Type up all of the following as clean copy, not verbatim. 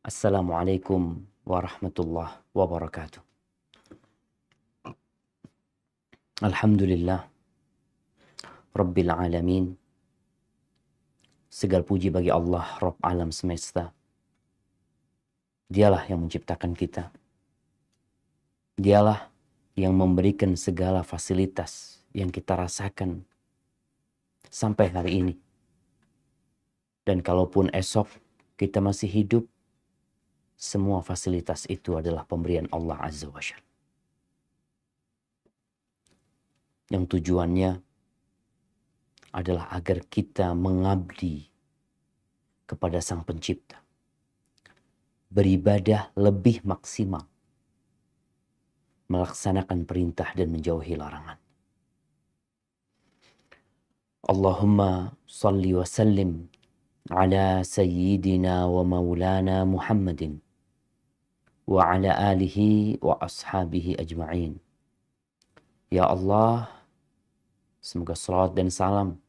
Assalamualaikum warahmatullahi wabarakatuh. Alhamdulillah Rabbil alamin. Segala puji bagi Allah, Rabb alam semesta. Dialah yang menciptakan kita. Dialah yang memberikan segala fasilitas yang kita rasakan sampai hari ini. Dan kalaupun esok kita masih hidup, semua fasilitas itu adalah pemberian Allah Azza wa Jalla. Yang tujuannya adalah agar kita mengabdi kepada Sang Pencipta. Beribadah lebih maksimal. Melaksanakan perintah dan menjauhi larangan. Allahumma salli wa sallim ala sayyidina wa maulana Muhammadin wa ala alihi wa ashabihi ajma'in. Ya Allah, semoga salawat dan salam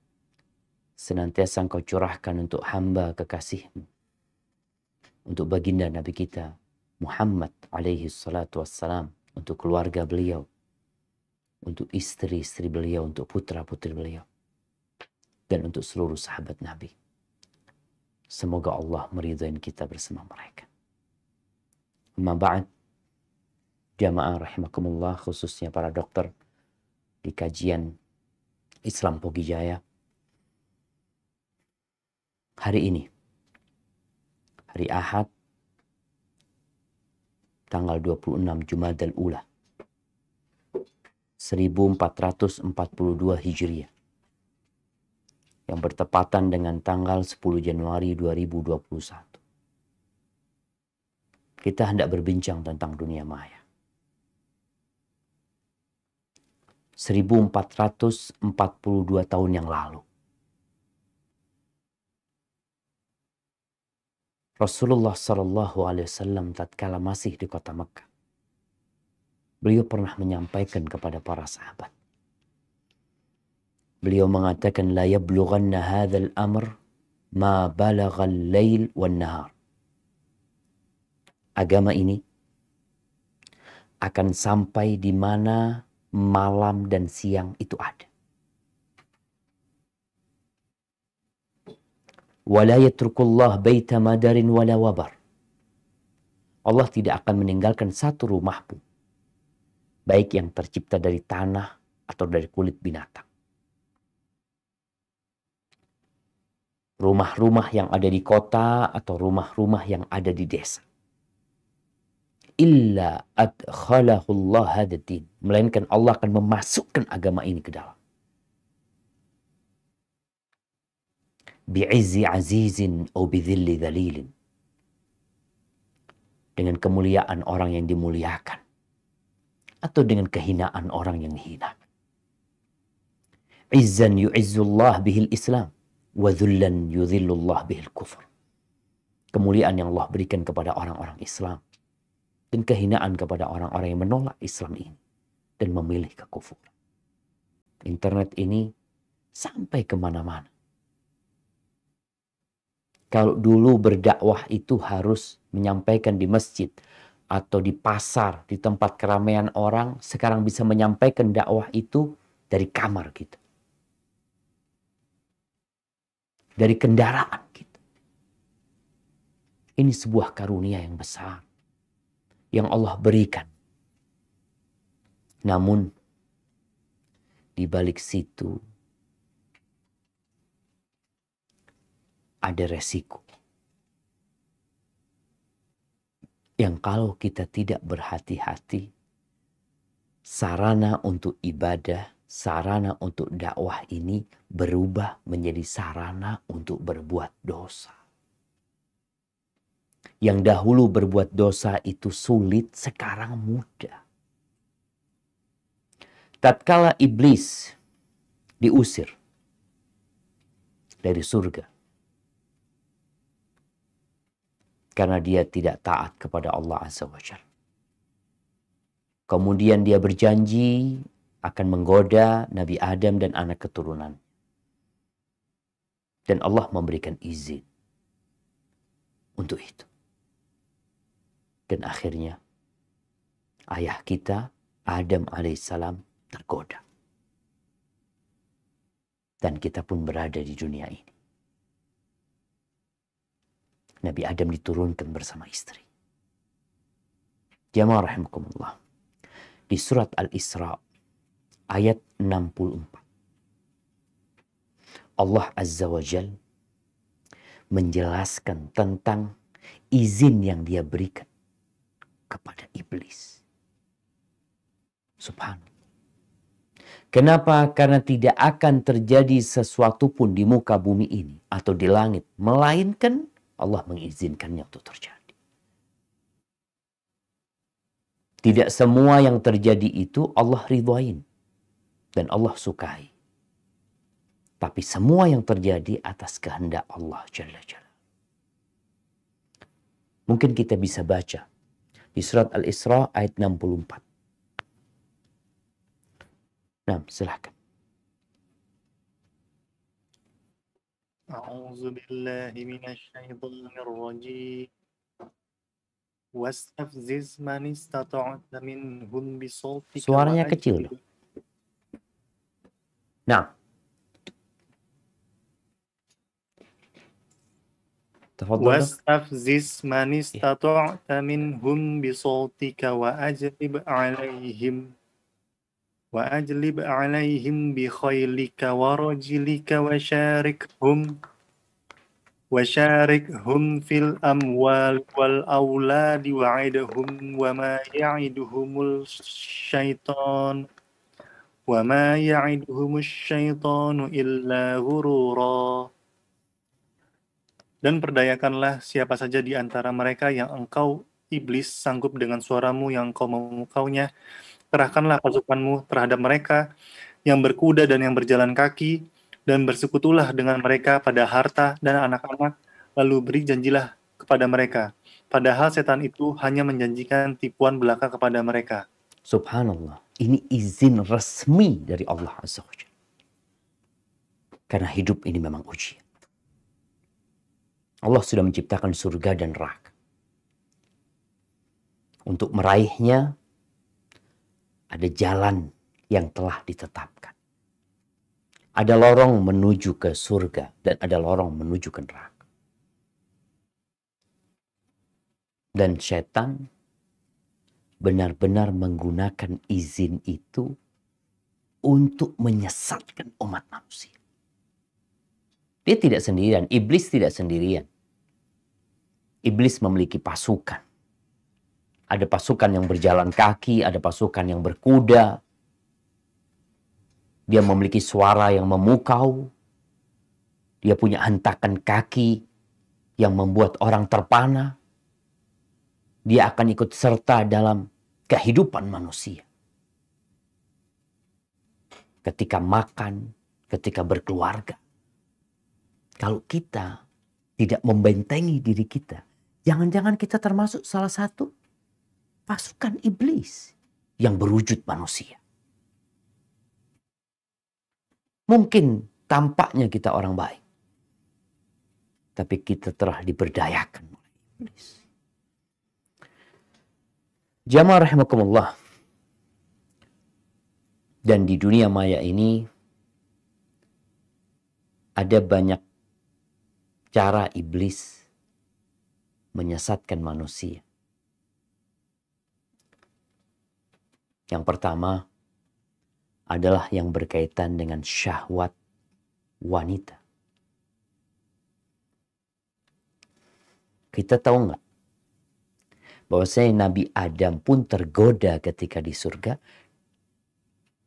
senantiasa Engkau curahkan untuk hamba kekasih-Mu, untuk baginda Nabi kita Muhammad alaihi salatu wassalam, untuk keluarga beliau, untuk istri-istri beliau, untuk putra-putri beliau, dan untuk seluruh sahabat Nabi. Semoga Allah meridhai kita bersama mereka. Amma ba'd, jamaah rahimakumullah, khususnya para dokter di kajian Islam Pogijaya. Hari ini, hari Ahad, tanggal 26 Jumadal Ula 1442 Hijriah, yang bertepatan dengan tanggal 10 Januari 2021. Kita hendak berbincang tentang dunia maya. 1442 tahun yang lalu, Rasulullah SAW tatkala masih di kota Mekah, beliau pernah menyampaikan kepada para sahabat. Beliau mengatakan, la yablughanna hadzal amr ma balaghal lail wan nahar. Agama ini akan sampai di mana malam dan siang itu ada. Wala yatrukullah baita madarin wala wabar. Allah tidak akan meninggalkan satu rumah pun, baik yang tercipta dari tanah atau dari kulit binatang. Rumah-rumah yang ada di kota atau rumah-rumah yang ada di desa. Illa adkhalahullah hadatin. Melainkan Allah akan memasukkan agama ini ke dalam. Bi'izzi azizin au bidhilli dhalilin. Dengan kemuliaan orang yang dimuliakan, atau dengan kehinaan orang yang hina. Izzan yu'izzullah bihil Islam, wa dhullan yudhillullah bihil kufr. Kemuliaan yang Allah berikan kepada orang-orang Islam, dan kehinaan kepada orang-orang yang menolak Islam ini dan memilih kekufuran. Internet ini sampai kemana-mana. Kalau dulu berdakwah itu harus menyampaikan di masjid atau di pasar, di tempat keramaian orang, sekarang bisa menyampaikan dakwah itu dari kamar kita, dari kendaraan kita. Ini sebuah karunia yang besar yang Allah berikan. Namun di balik situ ada resiko yang kalau kita tidak berhati-hati, sarana untuk ibadah, sarana untuk dakwah ini berubah menjadi sarana untuk berbuat dosa. Yang dahulu berbuat dosa itu sulit, sekarang mudah. Tatkala iblis diusir dari surga karena dia tidak taat kepada Allah Azza wa Jalla, kemudian dia berjanji akan menggoda Nabi Adam dan anak keturunan. Dan Allah memberikan izin untuk itu. Dan akhirnya ayah kita Adam alaihissalam tergoda. Dan kita pun berada di dunia ini. Nabi Adam diturunkan bersama istri. Jamaah rahimakumullah. Di surat Al-Isra ayat 64. Allah Azza wa Jal menjelaskan tentang izin yang dia berikan kepada iblis. Subhanallah. Kenapa? Karena tidak akan terjadi sesuatu pun di muka bumi ini atau di langit, melainkan Allah mengizinkannya untuk terjadi. Tidak semua yang terjadi itu Allah ridwain dan Allah sukai. Tapi semua yang terjadi atas kehendak Allah Jalla Jalla. Mungkin kita bisa baca di surat Al-Isra ayat 64. Nah, silahkan. A'udzu billahi minasyaitonir rajim. Wastafziz man istata'ta minhum bisawtika Suaranya kecil dong. Nah. Wastafziz man istata'ta minhum bisawtika wa ajlib 'alaihim bi khaylika wa rajlika وشاركهم في الأموال والأولاد وعدهم وما يعدهم الشيطان إلا غرورا. Dan perdayakanlah siapa saja di antara mereka yang engkau, iblis, sanggup dengan suaramu yang engkau memukaunya. Kerahkanlah pasukanmu terhadap mereka yang berkuda dan yang berjalan kaki, dan bersekutulah dengan mereka pada harta dan anak-anak, lalu beri janjilah kepada mereka. Padahal setan itu hanya menjanjikan tipuan belaka kepada mereka. Subhanallah, ini izin resmi dari Allah Azza wa Jalla. Karena hidup ini memang ujian. Allah sudah menciptakan surga dan neraka. Untuk meraihnya, ada jalan yang telah ditetapkan. Ada lorong menuju ke surga dan ada lorong menuju ke neraka. Dan setan benar-benar menggunakan izin itu untuk menyesatkan umat manusia. Dia tidak sendirian, iblis tidak sendirian. Iblis memiliki pasukan. Ada pasukan yang berjalan kaki, ada pasukan yang berkuda. Dia memiliki suara yang memukau. Dia punya hentakan kaki yang membuat orang terpana. Dia akan ikut serta dalam kehidupan manusia. Ketika makan, ketika berkeluarga. Kalau kita tidak membentengi diri kita, jangan-jangan kita termasuk salah satu pasukan iblis yang berwujud manusia. Mungkin tampaknya kita orang baik. Tapi kita telah diberdayakan oleh iblis. Jamaah rahimakumullah. Dan di dunia maya ini ada banyak cara iblis menyesatkan manusia. Yang pertama adalah yang berkaitan dengan syahwat wanita. Kita tahu nggak bahwasanya Nabi Adam pun tergoda ketika di surga?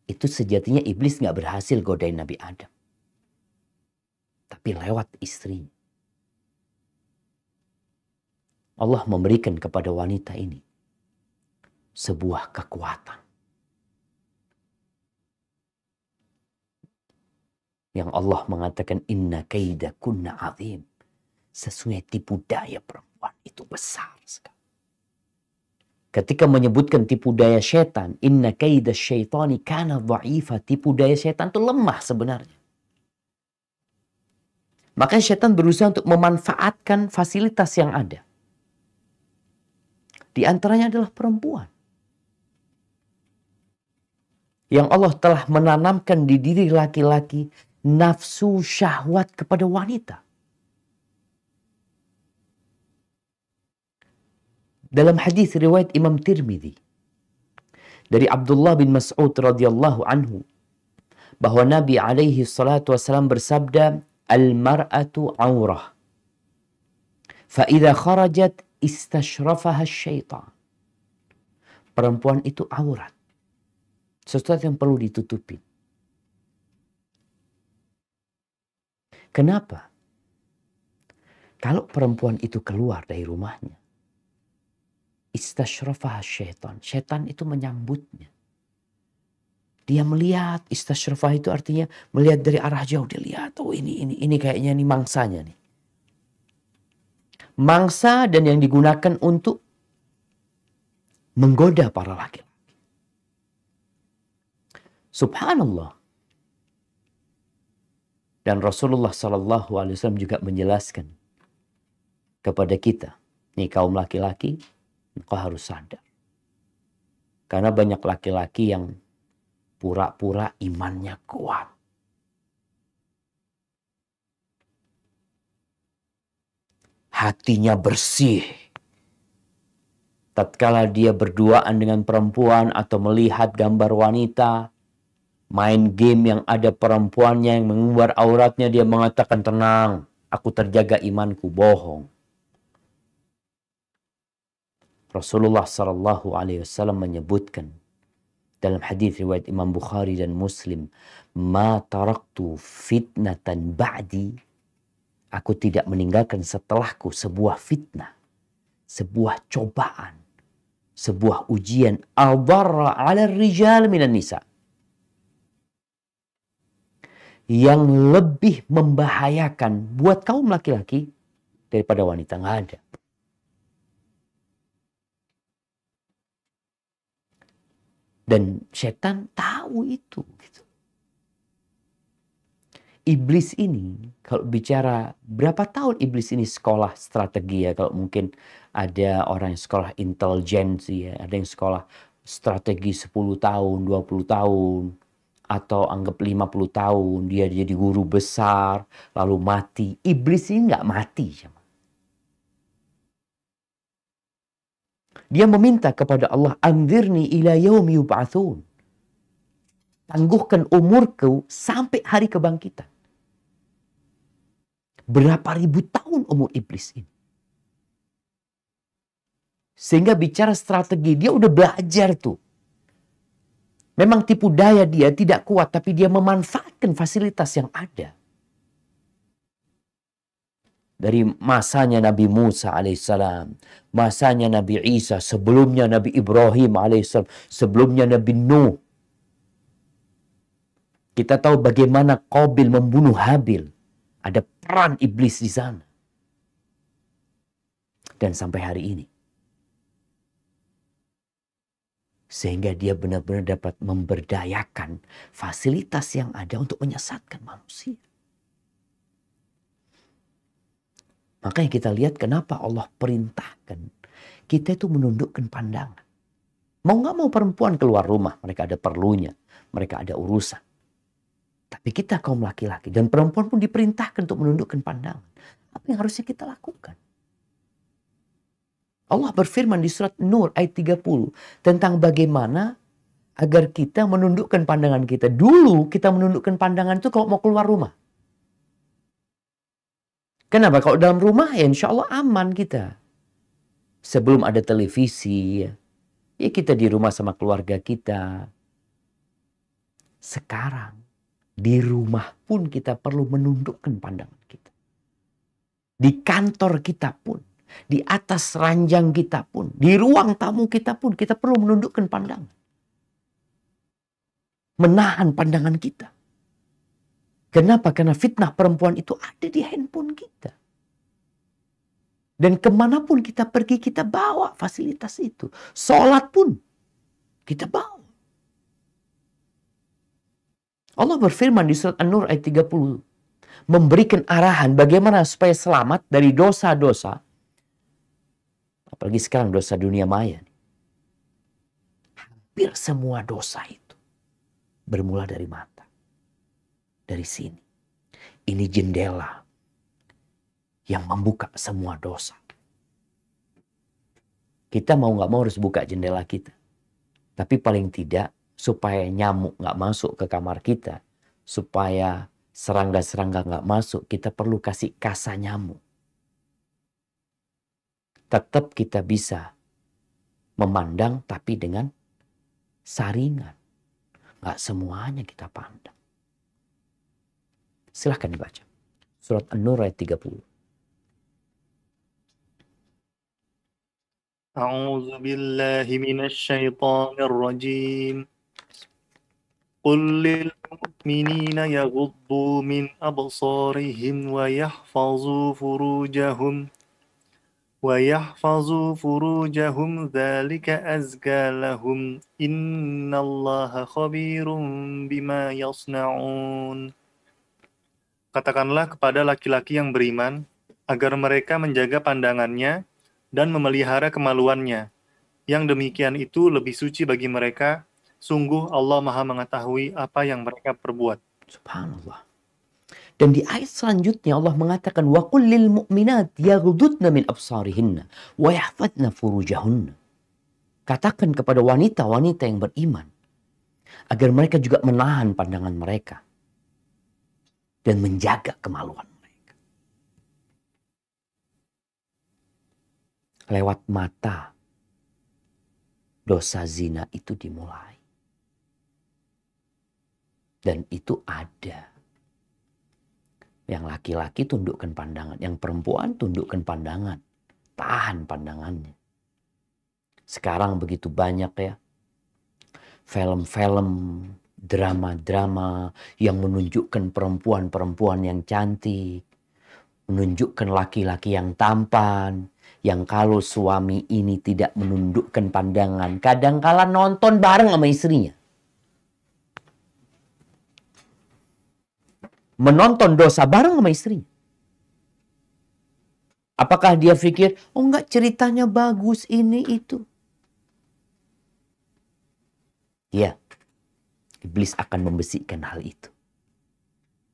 Itu sejatinya iblis nggak berhasil godain Nabi Adam, tapi lewat istrinya. Allah memberikan kepada wanita ini sebuah kekuatan yang Allah mengatakan inna kaida kunna azim. Sesungguhnya tipu daya perempuan itu besar sekali. Ketika menyebutkan tipu daya syaitan, inna kaida syaitani kana dha'ifa, tipu daya syaitan itu lemah sebenarnya. Maka syaitan berusaha untuk memanfaatkan fasilitas yang ada. Di antaranya adalah perempuan. Yang Allah telah menanamkan di diri laki-laki nafsu syahwat kepada wanita. Dalam hadis riwayat Imam Tirmidzi dari Abdullah bin Mas'ud radhiyallahu anhu, bahwa Nabi alaihi salatu wasallam bersabda, "Al-mar'atu aurah. Fa idza kharajat istashrafaha syaitan." Perempuan itu aurat. Sesuatu yang perlu ditutupi. Kenapa? Kalau perempuan itu keluar dari rumahnya, istashrafaha syaitan. Syaitan itu menyambutnya. Dia melihat, istasyrafah itu artinya melihat dari arah jauh. Dia lihat, oh ini kayaknya ini mangsanya nih. Mangsa dan yang digunakan untuk menggoda para laki-laki. Subhanallah. Dan Rasulullah SAW juga menjelaskan kepada kita, nih kaum laki-laki, engkau harus sadar. Karena banyak laki-laki yang pura-pura imannya kuat. Hatinya bersih. Tatkala dia berduaan dengan perempuan atau melihat gambar wanita, main game yang ada perempuannya yang mengumbar auratnya, dia mengatakan, tenang, aku terjaga imanku. Bohong. Rasulullah SAW menyebutkan dalam hadis riwayat Imam Bukhari dan Muslim, "Ma taraktu fitnatan ba'di." Aku tidak meninggalkan setelahku sebuah fitnah, sebuah cobaan, sebuah ujian adharra 'ala rijal minan nisa, yang lebih membahayakan buat kaum laki-laki daripada wanita. Nggak ada. Dan setan tahu itu. Gitu. Iblis ini, kalau bicara berapa tahun iblis ini sekolah strategi ya. Kalau mungkin ada orang yang sekolah intelijensi ya. Ada yang sekolah strategi 10 tahun, 20 tahun. Atau anggap 50 tahun. Dia jadi guru besar, lalu mati. Iblis ini nggak mati. Dia meminta kepada Allah, anzirni ila yaumi yub'atsun. Tangguhkan umurku sampai hari kebangkitan. Berapa ribu tahun umur iblis ini. Sehingga bicara strategi, dia udah belajar tuh. Memang tipu daya dia tidak kuat, tapi dia memanfaatkan fasilitas yang ada. Dari masanya Nabi Musa alaihissalam, masanya Nabi Isa, sebelumnya Nabi Ibrahim alaihissalam, sebelumnya Nabi Nuh. Kita tahu bagaimana Qabil membunuh Habil. Ada peran iblis di sana. Dan sampai hari ini. Sehingga dia benar-benar dapat memberdayakan fasilitas yang ada untuk menyesatkan manusia. Makanya kita lihat kenapa Allah perintahkan kita itu menundukkan pandangan. Mau nggak mau perempuan keluar rumah, mereka ada perlunya, mereka ada urusan. Tapi kita kaum laki-laki dan perempuan pun diperintahkan untuk menundukkan pandangan. Apa yang harusnya kita lakukan? Allah berfirman di surat Nur ayat 30 tentang bagaimana agar kita menundukkan pandangan kita. Dulu kita menundukkan pandangan itu kalau mau keluar rumah. Kenapa? Kalau dalam rumah ya insya Allah aman kita. Sebelum ada televisi, ya kita di rumah sama keluarga kita. Sekarang di rumah pun kita perlu menundukkan pandangan kita. Di kantor kita pun, di atas ranjang kita pun, di ruang tamu kita pun kita perlu menundukkan pandangan. Menahan pandangan kita. Kenapa? Karena fitnah perempuan itu ada di handphone kita. Dan kemanapun kita pergi, kita bawa fasilitas itu. Sholat pun, kita bawa. Allah berfirman di surat An-Nur ayat 30. Memberikan arahan bagaimana supaya selamat dari dosa-dosa. Apalagi sekarang dosa dunia maya. Hampir semua dosa itu bermula dari mata. Dari sini. Ini jendela yang membuka semua dosa. Kita mau nggak mau harus buka jendela kita. Tapi paling tidak supaya nyamuk nggak masuk ke kamar kita. Supaya serangga-serangga nggak masuk, kita perlu kasih kasa nyamuk. Tetap kita bisa memandang tapi dengan saringan. Nggak semuanya kita pandang. Silahkan dibaca. Surat An-Nur ayat 30. A'udzu billahi minasy syaithanir rajim. Qul lil mu'minina yaghuddu min absarihim wa yahfazu furujahum dzalika azka lahum innallaha khabirum bima yasna'un. Katakanlah kepada laki-laki yang beriman agar mereka menjaga pandangannya dan memelihara kemaluannya. Yang demikian itu lebih suci bagi mereka. Sungguh Allah Maha mengetahui apa yang mereka perbuat. Subhanallah. Dan di ayat selanjutnya Allah mengatakan wa qul lil mu'minat yaghuddna min absarihinna wa yahfazna furujahunna. Katakan kepada wanita-wanita yang beriman agar mereka juga menahan pandangan mereka dan menjaga kemaluan mereka. Lewat mata dosa zina itu dimulai. Dan itu ada. Yang laki-laki tundukkan pandangan, yang perempuan tundukkan pandangan, tahan pandangannya. Sekarang begitu banyak ya film-film, drama-drama yang menunjukkan perempuan-perempuan yang cantik, menunjukkan laki-laki yang tampan, yang kalau suami ini tidak menundukkan pandangan, kadangkala nonton bareng sama istrinya. Menonton dosa bareng sama istrinya. Apakah dia pikir, oh enggak ceritanya bagus ini itu. Ya, iblis akan membisikkan hal itu.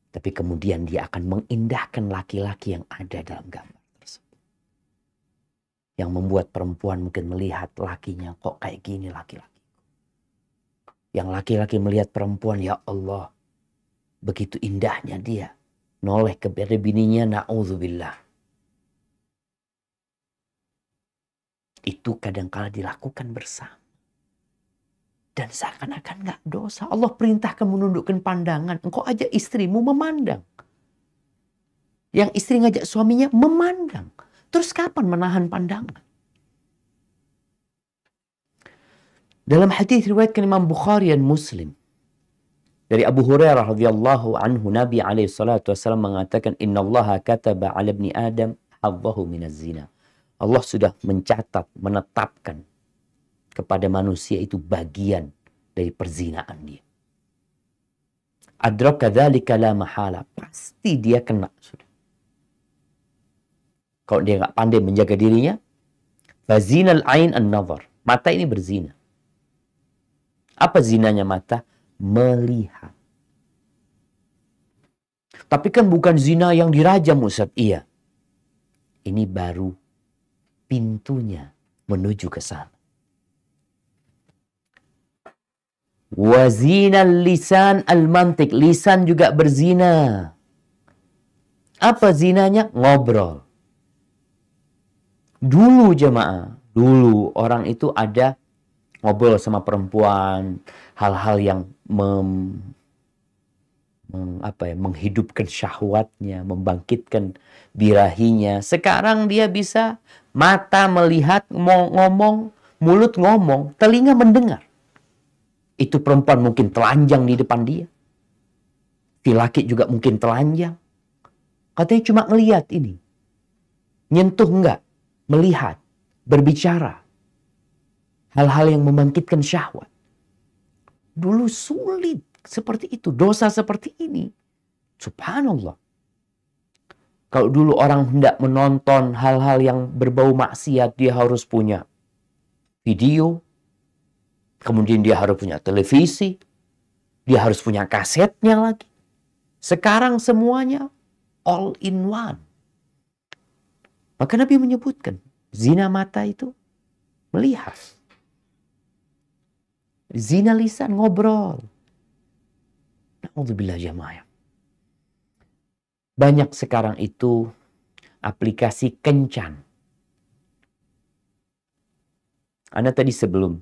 Tapi kemudian dia akan mengindahkan laki-laki yang ada dalam gambar tersebut. Yang membuat perempuan mungkin melihat lakinya, kok kayak gini laki-laki. Yang laki-laki melihat perempuan, ya Allah, begitu indahnya dia. Noleh kepada bininya, na'udzubillah. Itu kadangkala dilakukan bersama. Dan seakan-akan gak dosa. Allah perintahkan menundukkan pandangan. Engkau ajak istrimu memandang. Yang istri ngajak suaminya memandang. Terus kapan menahan pandangan? Dalam hadis riwayatkan Imam Bukhari dan Muslim. Dari Abu Hurairah radhiyallahu anhu, Nabi alaihi salatu wasallam mengatakan, innallaha kataba ala ibni Adam hadzahu minaz zina. Allah sudah mencatat, menetapkan kepada manusia itu bagian dari perzinaan dia. Adraka dzalika la mahala. Pasti dia kena sudah. Kalau dia nggak pandai menjaga dirinya, fazinal ain an-nazar. Mata ini berzina. Apa zinanya mata? Melihat. Tapi kan bukan zina yang dirajam, Ustaz. Iya. Ini baru pintunya menuju ke sana. Wazinal lisan al-mantik. Lisan juga berzina. Apa zinanya? Ngobrol. Dulu jemaah, dulu orang itu ada ngobrol sama perempuan, hal-hal yang menghidupkan syahwatnya, membangkitkan birahinya. Sekarang dia bisa mata melihat, ngomong, mulut ngomong, telinga mendengar. Itu perempuan mungkin telanjang di depan dia. Si laki juga mungkin telanjang. Katanya cuma ngelihat ini. Nyentuh enggak? Melihat. Berbicara. Hal-hal yang membangkitkan syahwat. Dulu sulit seperti itu. Dosa seperti ini. Subhanallah. Kalau dulu orang hendak menonton hal-hal yang berbau maksiat, dia harus punya video, kemudian dia harus punya televisi, dia harus punya kasetnya lagi. Sekarang semuanya all in one. Maka Nabi menyebutkan, zina mata itu melihat. Zina lisan ngobrol. Na'udzubillah jamaah. Banyak sekarang itu aplikasi kencan. Anda tadi sebelum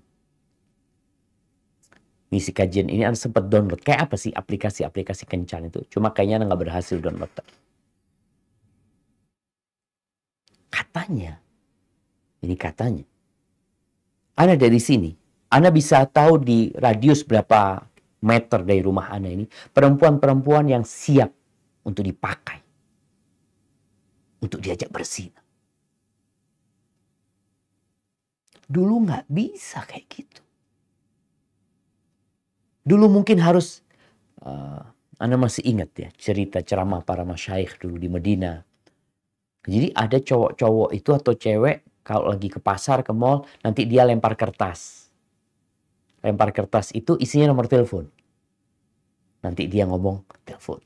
ngisi kajian ini Anda sempat download. Kayak apa sih aplikasi-aplikasi kencan itu? Cuma kayaknya Anda nggak berhasil download. Katanya, ini katanya, Anda dari sini, Anda bisa tahu di radius berapa meter dari rumah Anda ini, perempuan-perempuan yang siap untuk dipakai, untuk diajak berzina. Dulu nggak bisa kayak gitu. Dulu mungkin harus, Anda masih ingat ya cerita ceramah para masyayikh dulu di Medina. Jadi ada cowok-cowok itu atau cewek kalau lagi ke pasar, ke mall, nanti dia lempar kertas. Lempar kertas itu isinya nomor telepon. Nanti dia ngomong telepon.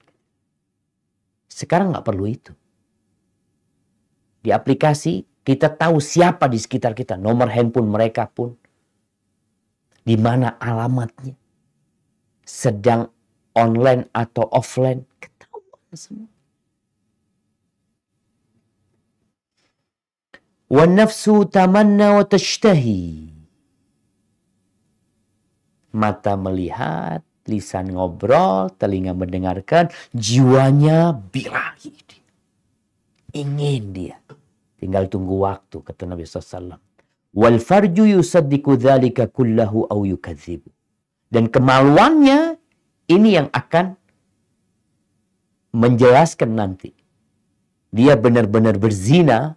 Sekarang nggak perlu itu. Di aplikasi kita tahu siapa di sekitar kita, nomor handphone mereka pun, di mana alamatnya, sedang online atau offline, ketahuan semua. Wa nafsu tamanna wa tashtahi. Mata melihat, lisan ngobrol, telinga mendengarkan, jiwanya birahi. Ingin dia. Tinggal tunggu waktu, kata Nabi SAW. Wal farju yusaddiqu dzalika kullahu aw yukadzibu. Dan kemaluannya ini yang akan menjelaskan nanti. Dia benar-benar berzina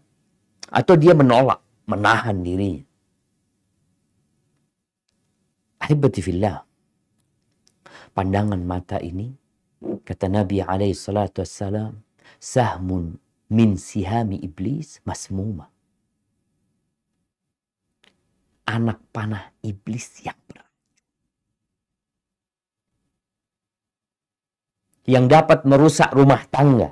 atau dia menolak, menahan dirinya. Ahibati fillah. Pandangan mata ini, kata Nabi SAW, sahmun min sihami iblis masmuma. Anak panah iblis yang berat. Yang dapat merusak rumah tangga.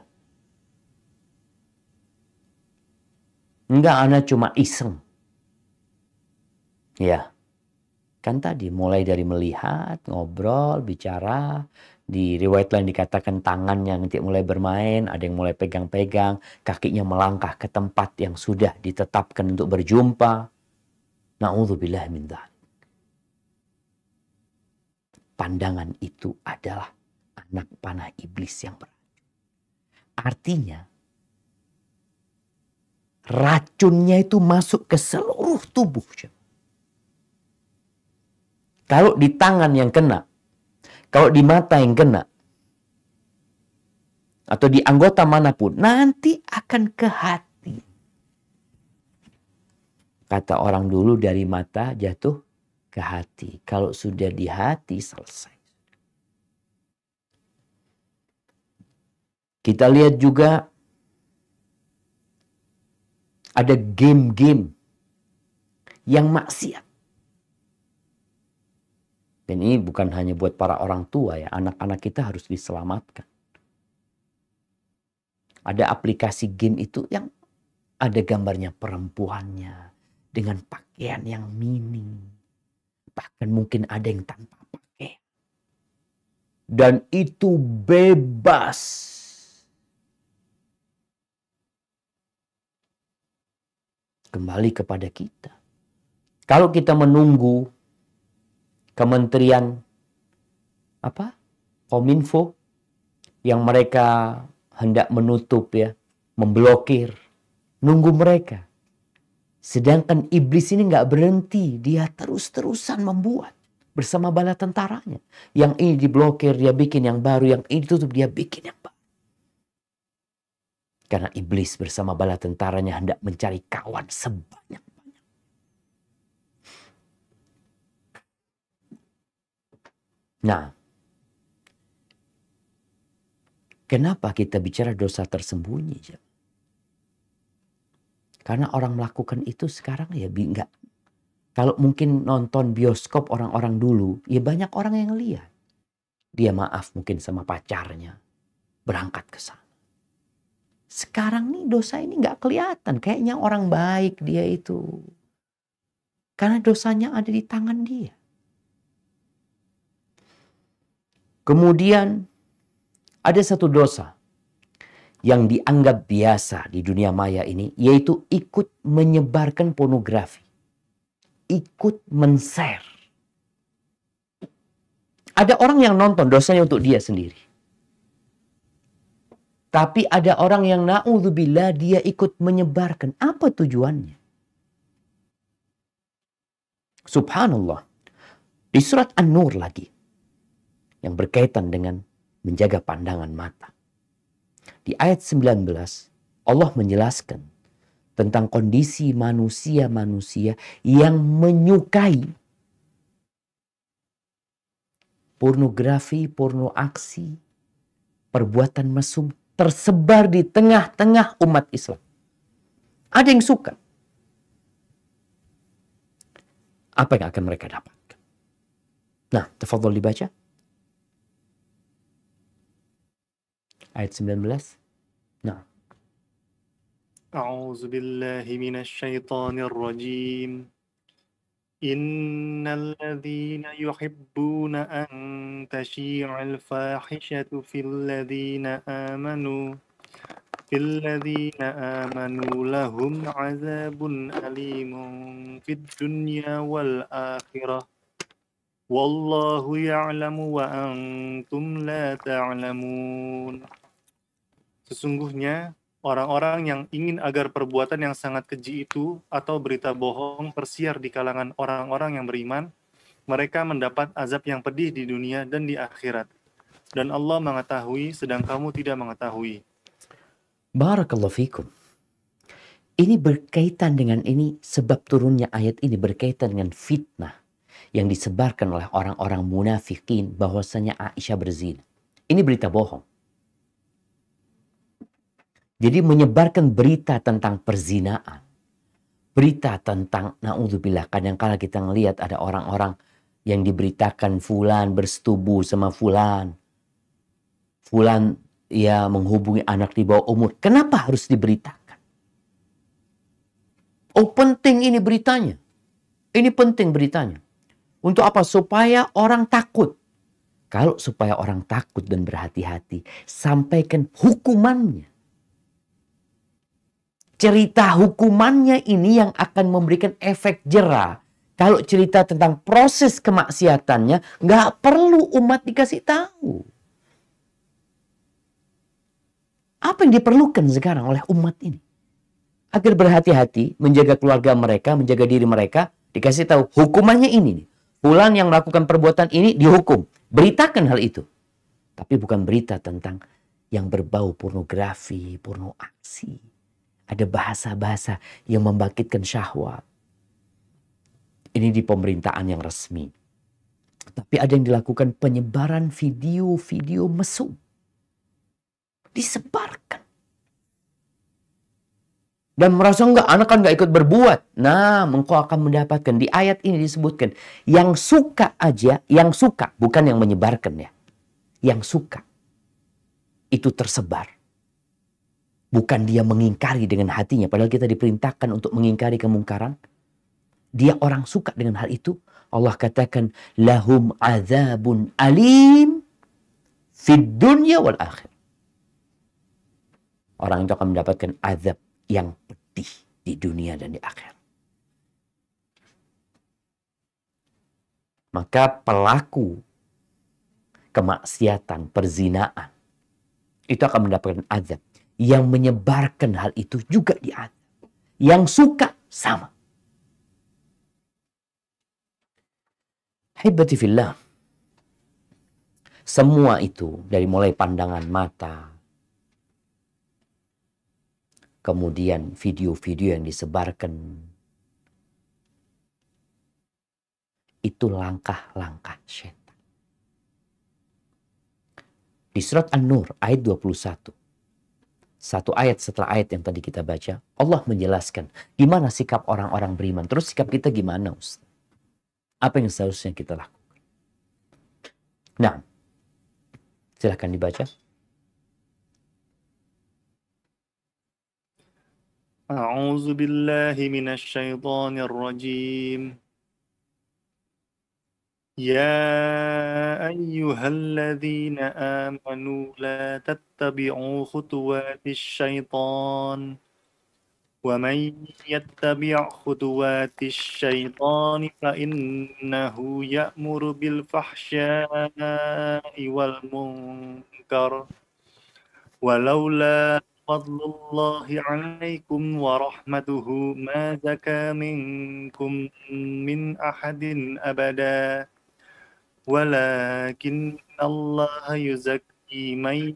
Enggak, anak cuma iseng. Ya. Kan tadi mulai dari melihat, ngobrol, bicara. Di riwayat lain dikatakan tangannya nanti mulai bermain, ada yang mulai pegang-pegang, kakinya melangkah ke tempat yang sudah ditetapkan untuk berjumpa. Na'udzubillah min dzalik. Pandangan itu adalah anak panah iblis yang beracun. Artinya, racunnya itu masuk ke seluruh tubuh. Kalau di tangan yang kena, kalau di mata yang kena, atau di anggota manapun, nanti akan ke hati. Kata orang dulu, dari mata jatuh ke hati. Kalau sudah di hati, selesai. Kita lihat juga ada game-game yang maksiat. Dan ini bukan hanya buat para orang tua ya, anak-anak kita harus diselamatkan. Ada aplikasi game itu yang ada gambarnya perempuannya dengan pakaian yang mini. Bahkan mungkin ada yang tanpa pakaian. Dan itu bebas. Kembali kepada kita. Kalau kita menunggu Kementerian Kominfo yang mereka hendak menutup ya, memblokir, nunggu mereka. Sedangkan iblis ini nggak berhenti, dia terus-terusan membuat bersama bala tentaranya. Yang ini diblokir, dia bikin yang baru, yang ini tutup, dia bikin yang baru. Karena iblis bersama bala tentaranya hendak mencari kawan sebanyak. Nah, kenapa kita bicara dosa tersembunyi? Karena orang melakukan itu sekarang ya enggak. Kalau mungkin nonton bioskop orang-orang dulu, ya banyak orang yang lihat. Dia maaf mungkin sama pacarnya, berangkat ke sana. Sekarang nih dosa ini nggak kelihatan. Kayaknya orang baik dia itu. Karena dosanya ada di tangan dia. Kemudian ada satu dosa yang dianggap biasa di dunia maya ini, yaitu ikut menyebarkan pornografi. Ikut men-share. Ada orang yang nonton dosanya untuk dia sendiri. Tapi ada orang yang na'udzubillah dia ikut menyebarkan. Apa tujuannya? Subhanallah. Di surat An-Nur lagi. Yang berkaitan dengan menjaga pandangan mata. Di ayat 19, Allah menjelaskan tentang kondisi manusia-manusia yang menyukai pornografi, porno aksi, perbuatan mesum tersebar di tengah-tengah umat Islam. Ada yang suka. Apa yang akan mereka dapatkan? Nah, tafadhol dibaca. Ayat 19. Nah. A'udzu billahi minasy syaithanir rajim. Innal ladzina yuhibbuna an tashi'al fahishatu fil ladzina amanu lahum 'adzabun alimun fid dunya wal akhirah. Wallahu ya'lamu wa antum la ta'lamun. Sesungguhnya orang-orang yang ingin agar perbuatan yang sangat keji itu atau berita bohong tersiar di kalangan orang-orang yang beriman, mereka mendapat azab yang pedih di dunia dan di akhirat. Dan Allah mengetahui sedang kamu tidak mengetahui. Barakallahu fikum. Ini berkaitan dengan ini, sebab turunnya ayat ini berkaitan dengan fitnah yang disebarkan oleh orang-orang munafikin bahwasanya Aisyah berzina. Ini berita bohong. Jadi menyebarkan berita tentang perzinaan. Berita tentang na'udzubillah. Kadang-kadang kita ngelihat ada orang-orang yang diberitakan fulan bersetubuh sama fulan. Fulan ya menghubungi anak di bawah umur. Kenapa harus diberitakan? Oh, penting ini beritanya. Ini penting beritanya. Untuk apa? Supaya orang takut. Kalau supaya orang takut dan berhati-hati, sampaikan hukumannya. Cerita hukumannya ini yang akan memberikan efek jera. Kalau cerita tentang proses kemaksiatannya, nggak perlu umat dikasih tahu. Apa yang diperlukan sekarang oleh umat ini? Agar berhati-hati, menjaga keluarga mereka, menjaga diri mereka, dikasih tahu hukumannya ini nih. Fulan yang melakukan perbuatan ini dihukum. Beritakan hal itu. Tapi bukan berita tentang yang berbau pornografi, porno aksi. Ada bahasa-bahasa yang membangkitkan syahwat. Ini di pemerintahan yang resmi. Tapi ada yang dilakukan penyebaran video-video mesum. Disebarkan. Dan merasa enggak, anak kan enggak ikut berbuat. Nah, engkau akan mendapatkan. Di ayat ini disebutkan. Yang suka aja, yang suka. Bukan yang menyebarkan ya. Yang suka. Itu tersebar. Bukan dia mengingkari dengan hatinya. Padahal kita diperintahkan untuk mengingkari kemungkaran. Dia orang suka dengan hal itu. Allah katakan. Lahum azabun alim. Fid dunya wal akhir. Orang itu akan mendapatkan azab yang pedih di dunia dan di akhirat. Maka pelaku kemaksiatan, perzinaan. Itu akan mendapatkan azab. Yang menyebarkan hal itu juga diazab. Yang suka sama. Hibati fillah. Semua itu dari mulai pandangan mata. Kemudian video-video yang disebarkan. Itu langkah-langkah syaitan. Di surat An-Nur ayat 21. satu ayat setelah ayat yang tadi kita baca, Allah menjelaskan gimana sikap orang-orang beriman. Terus sikap kita gimana, Ustaz? Apa yang seharusnya kita lakukan? Nah, silahkan dibaca. A'udzu billahi minasyaitonir rajim. يا أيها الذين آمنوا لا تتبعوا خطوات الشيطان ومن يتبع خطوات الشيطان فإنه يأمر بالفحشاء والمنكر ولولا فضل الله عليكم ورحمته ما زكى منكم من أحد أبدا ولكن الله يزكي من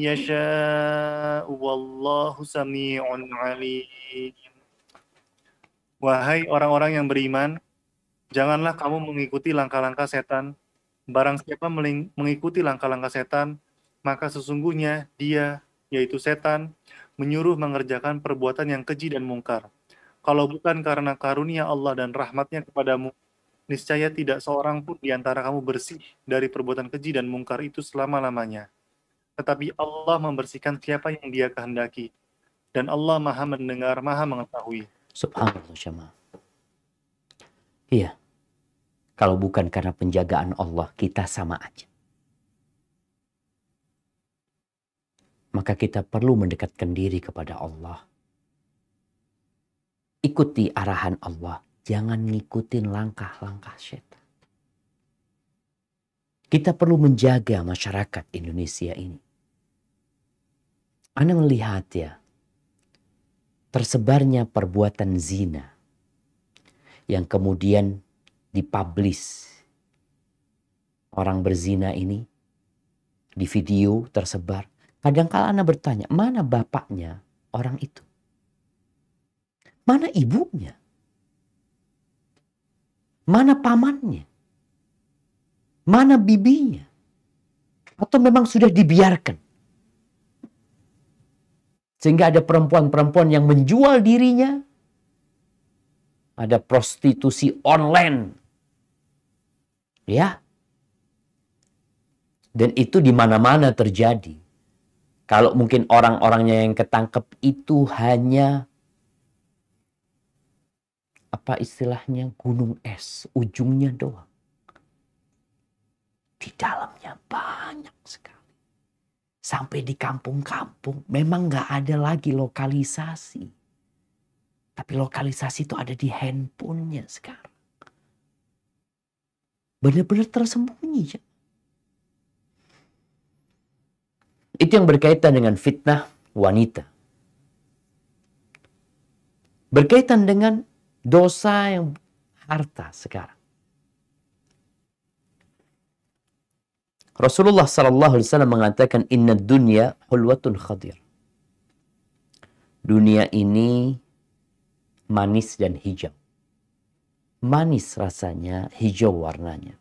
يشاء والله سميع عليم. Wahai orang-orang yang beriman, janganlah kamu mengikuti langkah-langkah setan. Barang siapa mengikuti langkah-langkah setan, maka sesungguhnya dia, yaitu setan, menyuruh mengerjakan perbuatan yang keji dan mungkar. Kalau bukan karena karunia Allah dan rahmatnya kepadamu, niscaya tidak seorang pun di antara kamu bersih dari perbuatan keji dan mungkar itu selama-lamanya. Tetapi Allah membersihkan siapa yang Dia kehendaki. Dan Allah Maha mendengar, Maha mengetahui. Subhanallah, jemaah. Iya. Kalau bukan karena penjagaan Allah, kita sama aja. Maka kita perlu mendekatkan diri kepada Allah. Ikuti arahan Allah. Jangan ngikutin langkah-langkah syaitan. Kita perlu menjaga masyarakat Indonesia ini. Anda melihat ya, tersebarnya perbuatan zina yang kemudian dipublish. Orang berzina ini di video tersebar. Kadang-kala Anda bertanya, mana bapaknya orang itu? Mana ibunya? Mana pamannya? Mana bibinya? Atau memang sudah dibiarkan? Sehingga ada perempuan-perempuan yang menjual dirinya. Ada prostitusi online. Ya. Dan itu di mana-mana terjadi. Kalau mungkin orang-orangnya yang ketangkep itu hanya apa istilahnya, gunung es, ujungnya doang. Di dalamnya banyak sekali. Sampai di kampung-kampung memang gak ada lagi lokalisasi. Tapi lokalisasi itu ada di handphonenya sekarang. Benar-benar tersembunyi ya. Itu yang berkaitan dengan fitnah wanita. Berkaitan dengan dosa yang harta sekarang. Rasulullah SAW mengatakan, Inna dunya hulwatun khadir. Dunia ini manis dan hijau. Manis rasanya, hijau warnanya.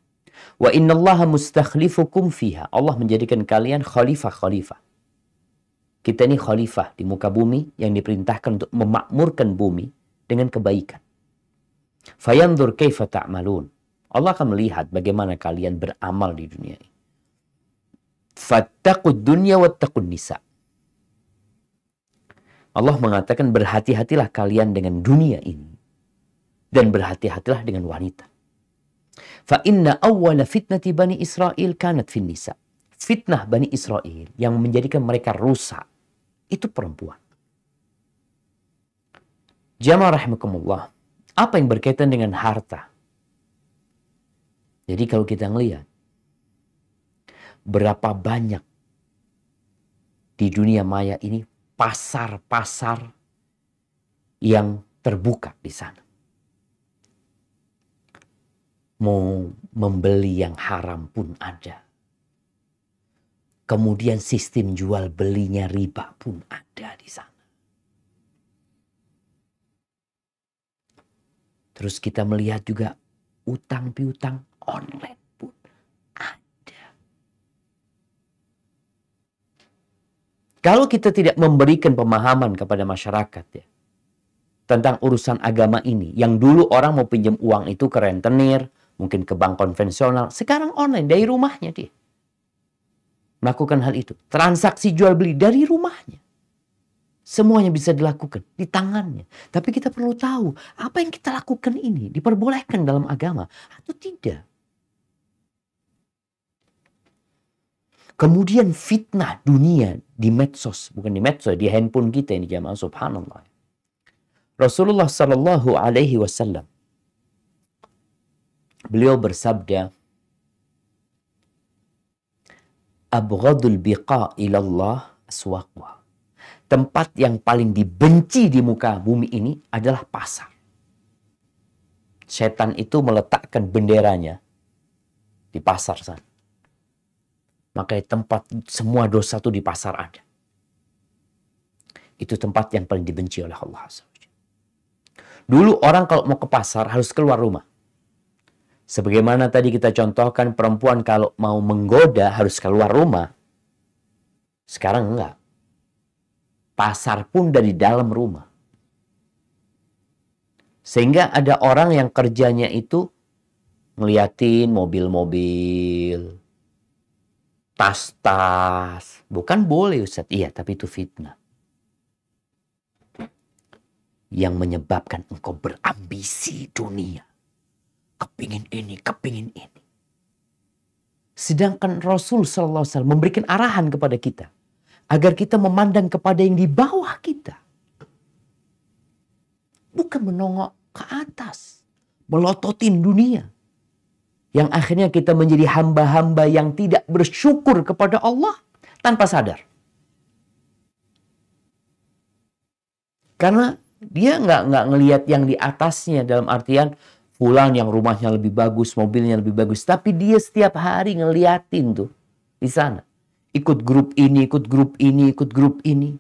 Wa innallaha mustakhlifukum fiha. Allah menjadikan kalian khalifah-khalifah. Kita ini khalifah di muka bumi yang diperintahkan untuk memakmurkan bumi dengan kebaikan. Fayanzur kaifa ta'malun. Allah akan melihat bagaimana kalian beramal di dunia ini. Fattaqud dunya wattaqun nisa. Allah mengatakan berhati-hatilah kalian dengan dunia ini dan berhati-hatilah dengan wanita. Fa inna awwala fitnati Bani Israel kanat fin nisa. Fitnah Bani Israel yang menjadikan mereka rusak itu perempuan. Jamaah rahimakumullah. Apa yang berkaitan dengan harta? Jadi kalau kita ngelihat berapa banyak di dunia maya ini pasar-pasar yang terbuka di sana. Mau membeli yang haram pun ada. Kemudian sistem jual belinya riba pun ada di sana. Terus kita melihat juga utang piutang online pun ada. Kalau kita tidak memberikan pemahaman kepada masyarakat ya, tentang urusan agama ini, yang dulu orang mau pinjam uang itu ke rentenir, mungkin ke bank konvensional, sekarang online dari rumahnya dia melakukan hal itu. Transaksi jual beli dari rumahnya. Semuanya bisa dilakukan di tangannya. Tapi kita perlu tahu, apa yang kita lakukan ini diperbolehkan dalam agama atau tidak. Kemudian fitnah dunia di medsos, bukan di medsos, di handphone kita ini jamaah, subhanallah. Rasulullah Sallallahu Alaihi Wasallam, beliau bersabda, "Abghadul biqa ilallah aswaqwa." Tempat yang paling dibenci di muka bumi ini adalah pasar. Setan itu meletakkan benderanya di pasar sana. Makanya tempat semua dosa itu di pasar ada. Itu tempat yang paling dibenci oleh Allah. Dulu orang kalau mau ke pasar harus keluar rumah. Sebagaimana tadi kita contohkan, perempuan kalau mau menggoda harus keluar rumah. Sekarang enggak. Pasar pun dari dalam rumah. Sehingga ada orang yang kerjanya itu ngeliatin mobil-mobil, tas-tas. Bukan boleh Ustaz. Iya, tapi itu fitnah. Yang menyebabkan engkau berambisi dunia. Kepingin ini, kepingin ini. Sedangkan Rasul SAW memberikan arahan kepada kita. Agar kita memandang kepada yang di bawah kita. Bukan menongok ke atas. Melototin dunia. Yang akhirnya kita menjadi hamba-hamba yang tidak bersyukur kepada Allah tanpa sadar. Karena dia nggak ngelihat yang di atasnya, dalam artian fulan yang rumahnya lebih bagus, mobilnya lebih bagus. Tapi dia setiap hari ngeliatin tuh di sana. Ikut grup ini, ikut grup ini, ikut grup ini.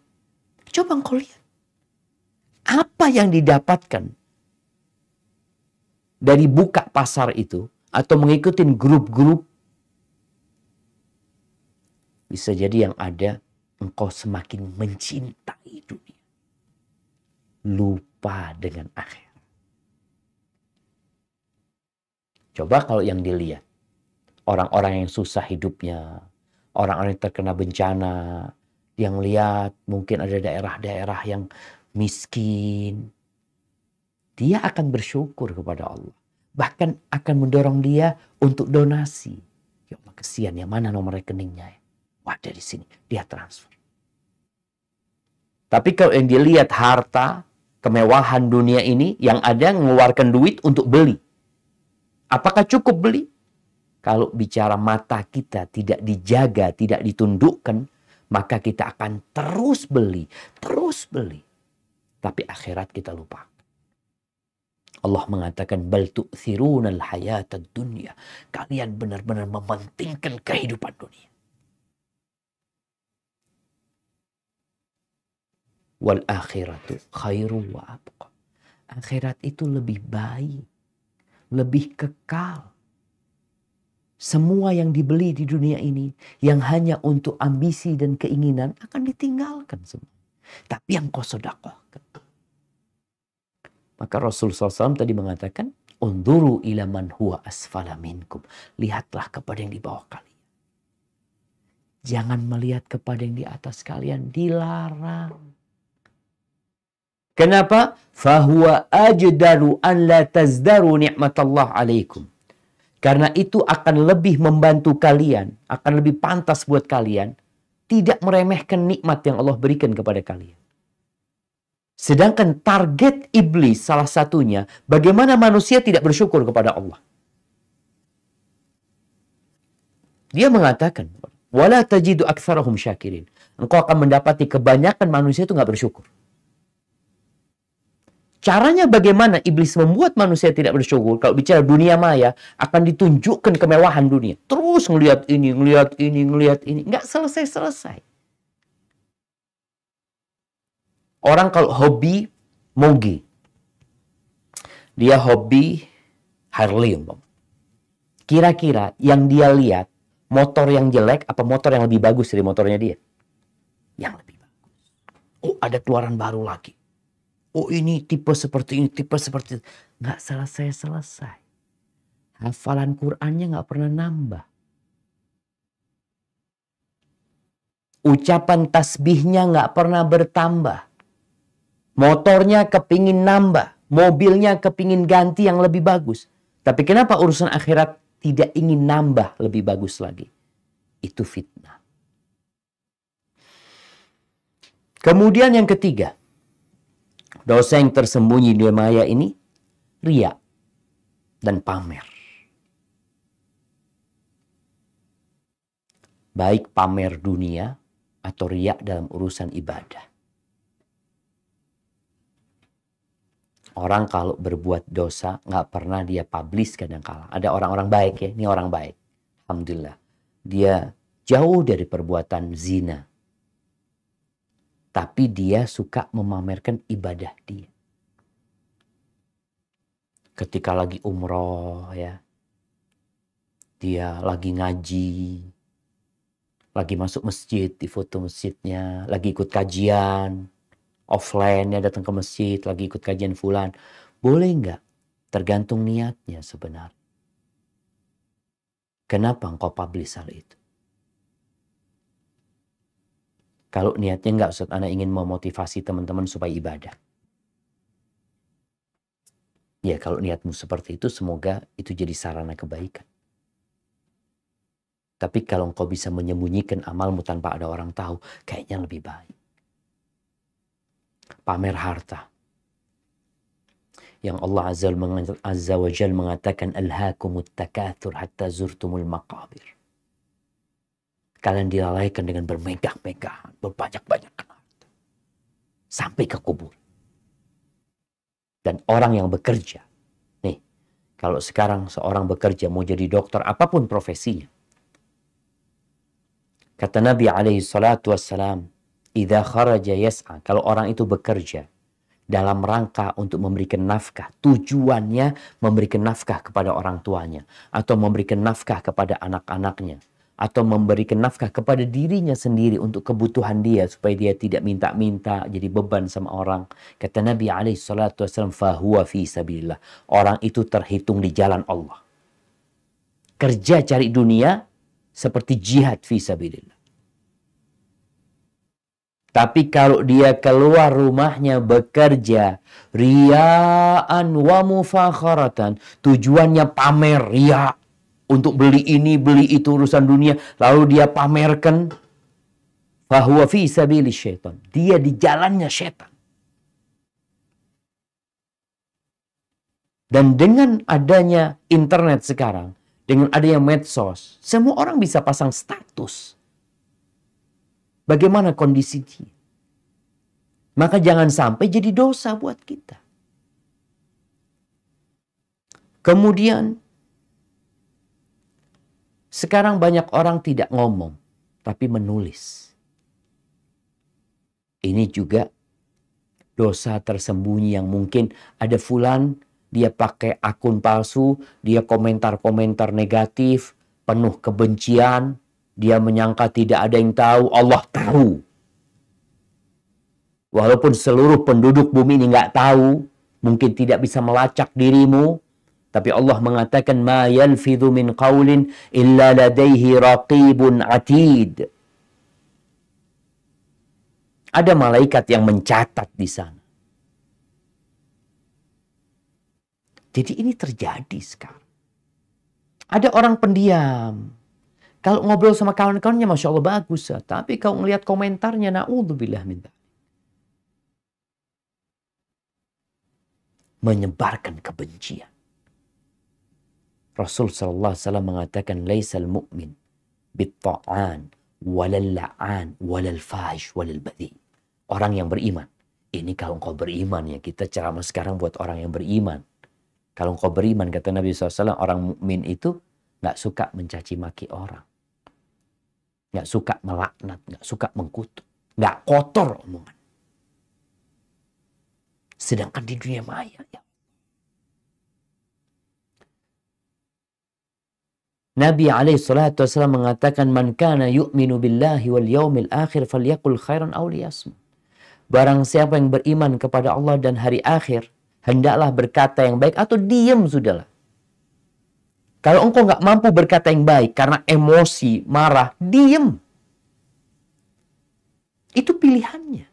Coba engkau lihat. Apa yang didapatkan dari buka pasar itu atau mengikuti grup-grup, bisa jadi yang ada engkau semakin mencintai dunia. Lupa dengan akhirat. Coba kalau yang dilihat, orang-orang yang susah hidupnya, orang-orang yang terkena bencana, yang lihat mungkin ada daerah-daerah yang miskin, dia akan bersyukur kepada Allah. Bahkan akan mendorong dia untuk donasi. Ya Allah, kesian ya, mana nomor rekeningnya ya? Wah, dari sini dia transfer. Tapi kalau yang dilihat harta, kemewahan dunia ini, yang ada mengeluarkan duit untuk beli. Apakah cukup beli? Kalau bicara mata kita tidak dijaga, tidak ditundukkan, maka kita akan terus beli, terus beli. Tapi akhirat kita lupa. Allah mengatakan, bal tu'thirunal hayatad dunya. Kalian benar-benar mementingkan kehidupan dunia. Wal akhiratu khairu wa abqa. Akhirat itu lebih baik, lebih kekal. Semua yang dibeli di dunia ini, yang hanya untuk ambisi dan keinginan, akan ditinggalkan semua. Tapi yang kau sedekahkan. Maka Rasul SAW tadi mengatakan, unduru ila man huwa asfala minkum. Lihatlah kepada yang di bawah kalian. Jangan melihat kepada yang di atas kalian, dilarang. Kenapa? Fahuwa ajdaru an la tazdaru ni'matallah alaikum. Karena itu akan lebih membantu kalian, akan lebih pantas buat kalian tidak meremehkan nikmat yang Allah berikan kepada kalian. Sedangkan target iblis salah satunya, bagaimana manusia tidak bersyukur kepada Allah. Dia mengatakan, wala tajidu aktsarahum syakirin. Engkau akan mendapati kebanyakan manusia itu nggak bersyukur. Caranya bagaimana iblis membuat manusia tidak bersyukur? Kalau bicara dunia maya, akan ditunjukkan kemewahan dunia. Terus ngelihat ini, ngelihat ini, ngelihat ini. Nggak selesai-selesai. Orang kalau hobi moge. Dia hobi Harley. Kira-kira yang dia lihat, motor yang jelek apa motor yang lebih bagus dari motornya dia? Yang lebih bagus. Oh, ada keluaran baru lagi. Oh, ini tipe seperti ini, tipe seperti itu. Nggak selesai-selesai. Hafalan Qur'annya nggak pernah nambah. Ucapan tasbihnya nggak pernah bertambah. Motornya kepingin nambah. Mobilnya kepingin ganti yang lebih bagus. Tapi kenapa urusan akhirat tidak ingin nambah lebih bagus lagi? Itu fitnah. Kemudian yang ketiga. Dosa yang tersembunyi di maya ini. Riya dan pamer. Baik pamer dunia atau riya dalam urusan ibadah. Orang kalau berbuat dosa nggak pernah dia publish kadang-kala. Ada orang-orang baik ya, ini orang baik. Alhamdulillah. Dia jauh dari perbuatan zina. Tapi dia suka memamerkan ibadah dia. Ketika lagi umroh ya. Dia lagi ngaji. Lagi masuk masjid, di foto masjidnya. Lagi ikut kajian. Offline ya datang ke masjid. Lagi ikut kajian fulan. Boleh nggak? Tergantung niatnya sebenarnya. Kenapa engkau publish hal itu? Kalau niatnya nggak, Ustaz, Ana ingin memotivasi teman-teman supaya ibadah. Ya kalau niatmu seperti itu, semoga itu jadi sarana kebaikan. Tapi kalau engkau bisa menyembunyikan amalmu tanpa ada orang tahu, kayaknya lebih baik. Pamer harta. Yang Allah Azza wa Jal mengatakan, Alhaakumut takathur hatta zurtumul maqabir. Kalian dilalaikan dengan bermegah-megahan, berbanyak-banyakan harta. Sampai ke kubur. Dan orang yang bekerja. Nih, kalau sekarang seorang bekerja, mau jadi dokter, apapun profesinya. Kata Nabi SAW, idza kharaja yas'a, kalau orang itu bekerja dalam rangka untuk memberikan nafkah, tujuannya memberikan nafkah kepada orang tuanya, atau memberikan nafkah kepada anak-anaknya, atau memberikan nafkah kepada dirinya sendiri untuk kebutuhan dia, supaya dia tidak minta-minta jadi beban sama orang. Kata Nabi SAW, fahuwa fi sabilillah, orang itu terhitung di jalan Allah. Kerja cari dunia seperti jihad fi sabilillah. Tapi kalau dia keluar rumahnya bekerja riya'an wa mufakharatan, tujuannya pamer, riya, untuk beli ini, beli itu, urusan dunia, lalu dia pamerkan, fahuwa fi sabili syaitan, dia di jalannya syaitan. Dan dengan adanya internet sekarang, dengan adanya medsos, semua orang bisa pasang status. Bagaimana kondisi dia? Maka jangan sampai jadi dosa buat kita. Kemudian, sekarang banyak orang tidak ngomong, tapi menulis. Ini juga dosa tersembunyi yang mungkin ada fulan, dia pakai akun palsu, dia komentar-komentar negatif, penuh kebencian, dia menyangka tidak ada yang tahu, Allah tahu. Walaupun seluruh penduduk bumi ini nggak tahu, mungkin tidak bisa melacak dirimu, tapi Allah mengatakan, ma yalfidhu min qawlin illa ladaihi raqibun atid. Ada malaikat yang mencatat di sana. Jadi ini terjadi sekarang. Ada orang pendiam. Kalau ngobrol sama kawan-kawannya, Masya Allah bagus. Tapi kalau ngelihat komentarnya, na'udzubillah min dzalik. Menyebarkan kebencian. Rasul SAW mengatakan, laisal mu'min bitta'an, walal la'an, walal fahish, walal badhi. Orang yang beriman. Ini kalau engkau beriman ya, kita ceramah sekarang buat orang yang beriman. Kalau engkau beriman, kata Nabi SAW, orang mukmin itu nggak suka mencaci maki orang. Nggak suka melaknat, nggak suka mengkutuk. Nggak kotor omongan. Sedangkan di dunia maya, ya. Nabi SAW mengatakan, man kana yu'minu billahi wal yaumil akhir falyakul khairan aw liyasmut. Barang siapa yang beriman kepada Allah dan hari akhir, hendaklah berkata yang baik atau diam sudahlah. Kalau engkau nggak mampu berkata yang baik karena emosi, marah, diam. Itu pilihannya.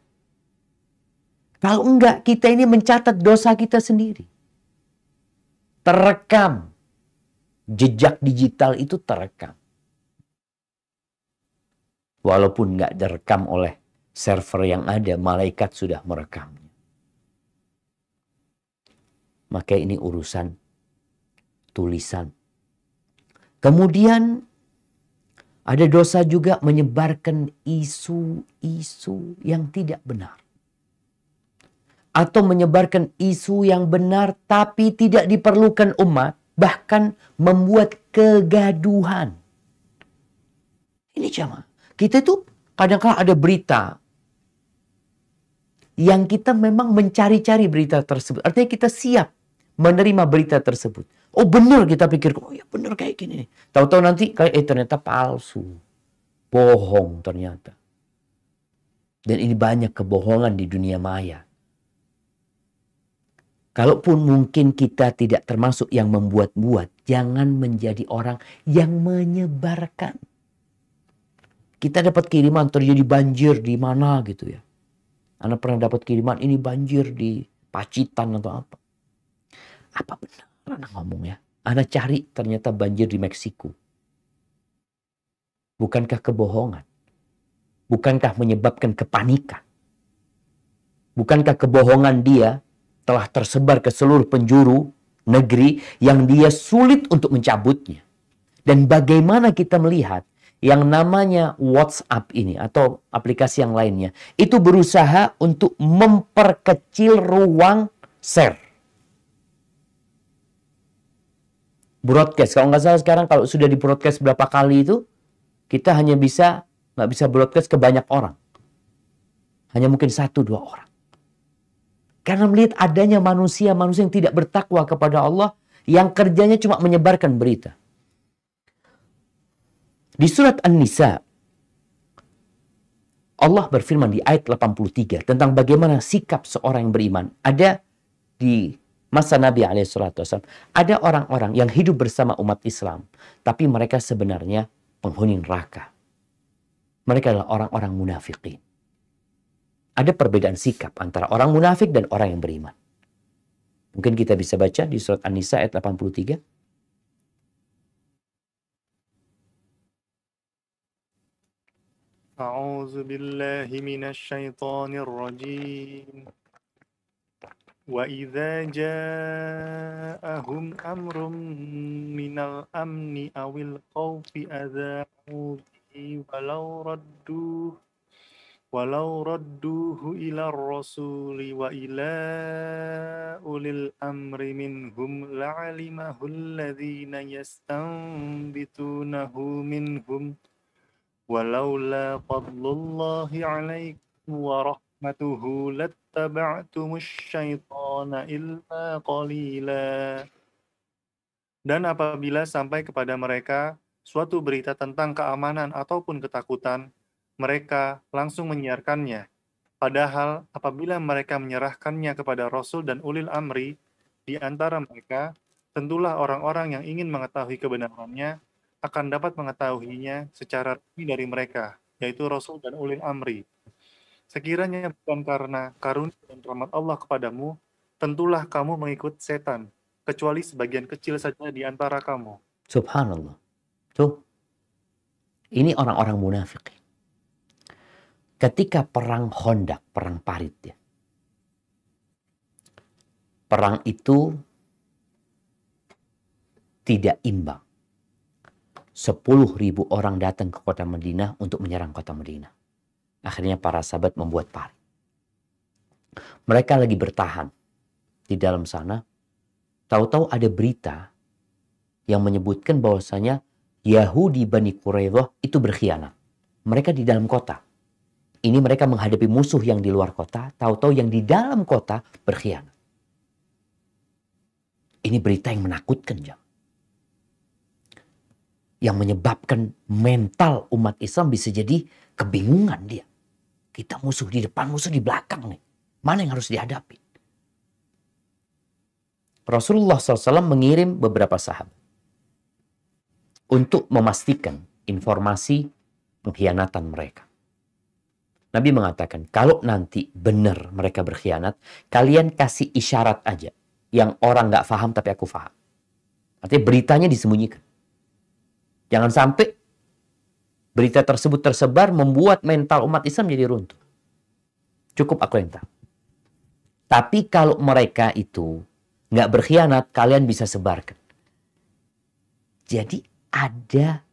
Kalau enggak, kita ini mencatat dosa kita sendiri. Terekam. Jejak digital itu terekam. Walaupun nggak direkam oleh server yang ada, malaikat sudah merekamnya. Maka ini urusan tulisan. Kemudian ada dosa juga menyebarkan isu-isu yang tidak benar. Atau menyebarkan isu yang benar tapi tidak diperlukan umat. Bahkan membuat kegaduhan. Ini jamaah. Kita itu kadang-kadang ada berita yang kita memang mencari-cari berita tersebut. Artinya kita siap menerima berita tersebut. Oh benar, kita pikir, oh ya benar kayak gini. Tahu-tahu nanti ternyata palsu. Bohong ternyata. Dan ini banyak kebohongan di dunia maya. Kalaupun mungkin kita tidak termasuk yang membuat-buat, jangan menjadi orang yang menyebarkan. Kita dapat kiriman terjadi banjir di mana gitu ya. Anda pernah dapat kiriman ini banjir di Pacitan atau apa. Apa benar Anda ngomong ya? Anda cari ternyata banjir di Meksiko. Bukankah kebohongan? Bukankah menyebabkan kepanikan? Bukankah kebohongan dia telah tersebar ke seluruh penjuru negeri yang dia sulit untuk mencabutnya? Dan bagaimana kita melihat yang namanya WhatsApp ini atau aplikasi yang lainnya itu berusaha untuk memperkecil ruang share. Broadcast, kalau nggak salah sekarang kalau sudah di broadcast berapa kali itu kita hanya nggak bisa broadcast ke banyak orang, hanya mungkin 1-2 orang. Karena melihat adanya manusia-manusia yang tidak bertakwa kepada Allah yang kerjanya cuma menyebarkan berita. Di surat An-Nisa, Allah berfirman di ayat 83 tentang bagaimana sikap seorang yang beriman. Ada di masa Nabi SAW, ada orang-orang yang hidup bersama umat Islam, tapi mereka sebenarnya penghuni neraka. Mereka adalah orang-orang munafikin. Ada perbedaan sikap antara orang munafik dan orang yang beriman. Mungkin kita bisa baca di surat An-Nisa ayat 83. A'udzu billahi minasyaitonir rajim. Wa idza ja'ahum amrun minal amni awil khawfi adza'u bihi walau radduhu ila rasuli wa ila ulil amri minhum la'alimahu alladhina yastanbitunahu minhum walaula fadlullahi 'alaikum wa rahmatuhu lattaba'tumusy syaitana illa qalila. Dan apabila sampai kepada mereka suatu berita tentang keamanan ataupun ketakutan, mereka langsung menyiarkannya. Padahal apabila mereka menyerahkannya kepada Rasul dan ulil amri di antara mereka, tentulah orang-orang yang ingin mengetahui kebenarannya akan dapat mengetahuinya secara resmi dari mereka, yaitu Rasul dan ulil amri. Sekiranya bukan karena karunia dan rahmat Allah kepadamu, tentulah kamu mengikut setan, kecuali sebagian kecil saja di antara kamu. Subhanallah. Tuh. Ini orang-orang munafik. Ketika perang Khandaq, perang Parit ya. Perang itu tidak imbang. 10.000 orang datang ke kota Madinah untuk menyerang kota Madinah. Akhirnya para sahabat membuat parit. Mereka lagi bertahan di dalam sana. Tahu-tahu ada berita yang menyebutkan bahwasanya Yahudi Bani Quraidah itu berkhianat. Mereka di dalam kota. Ini mereka menghadapi musuh yang di luar kota. Tahu-tahu yang di dalam kota berkhianat. Ini berita yang menakutkan, jam. Yang menyebabkan mental umat Islam bisa jadi kebingungan dia. Kita musuh di depan, musuh di belakang nih. Mana yang harus dihadapi? Rasulullah SAW mengirim beberapa sahabat untuk memastikan informasi pengkhianatan mereka. Nabi mengatakan, kalau nanti benar mereka berkhianat, kalian kasih isyarat aja. Yang orang nggak paham tapi aku paham. Artinya beritanya disembunyikan. Jangan sampai berita tersebut tersebar membuat mental umat Islam jadi runtuh. Cukup aku yang tahu. Tapi kalau mereka itu nggak berkhianat, kalian bisa sebarkan. Jadi ada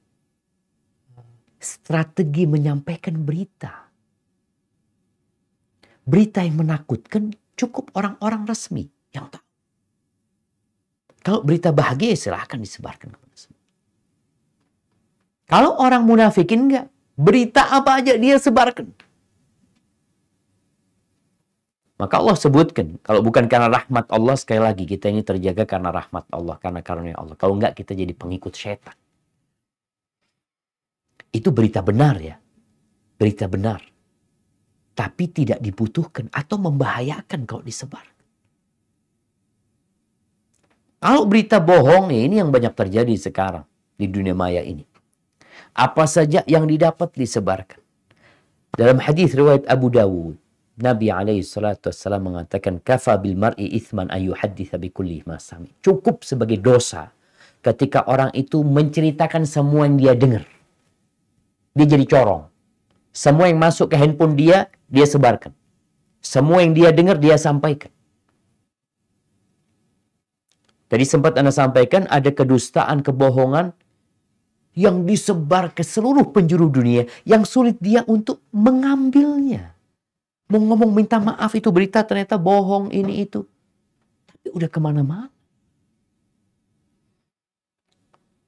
strategi menyampaikan berita. Berita yang menakutkan cukup orang-orang resmi yang tahu. Kalau berita bahagia silahkan disebarkan kepada semua. Kalau orang munafikin enggak, berita apa aja dia sebarkan. Maka Allah sebutkan, kalau bukan karena rahmat Allah, sekali lagi kita ini terjaga karena rahmat Allah, karena karunia Allah. Kalau enggak kita jadi pengikut setan. Itu berita benar ya. Berita benar. Tapi tidak dibutuhkan atau membahayakan kalau disebar. Kalau berita bohong, ini yang banyak terjadi sekarang di dunia maya ini. Apa saja yang didapat disebarkan. Dalam hadis riwayat Abu Dawud, Nabi SAW mengatakan, "Kafa bil mar'i ithman an yuhadditha bi kulli ma sami." Cukup sebagai dosa ketika orang itu menceritakan semua yang dia dengar. Dia jadi corong. Semua yang masuk ke handphone dia sebarkan. Semua yang dia dengar, dia sampaikan. Tadi sempat Anda sampaikan ada kedustaan, kebohongan yang disebar ke seluruh penjuru dunia yang sulit dia untuk mengambilnya. Mau ngomong minta maaf itu berita ternyata bohong ini itu. Tapi udah kemana-mana.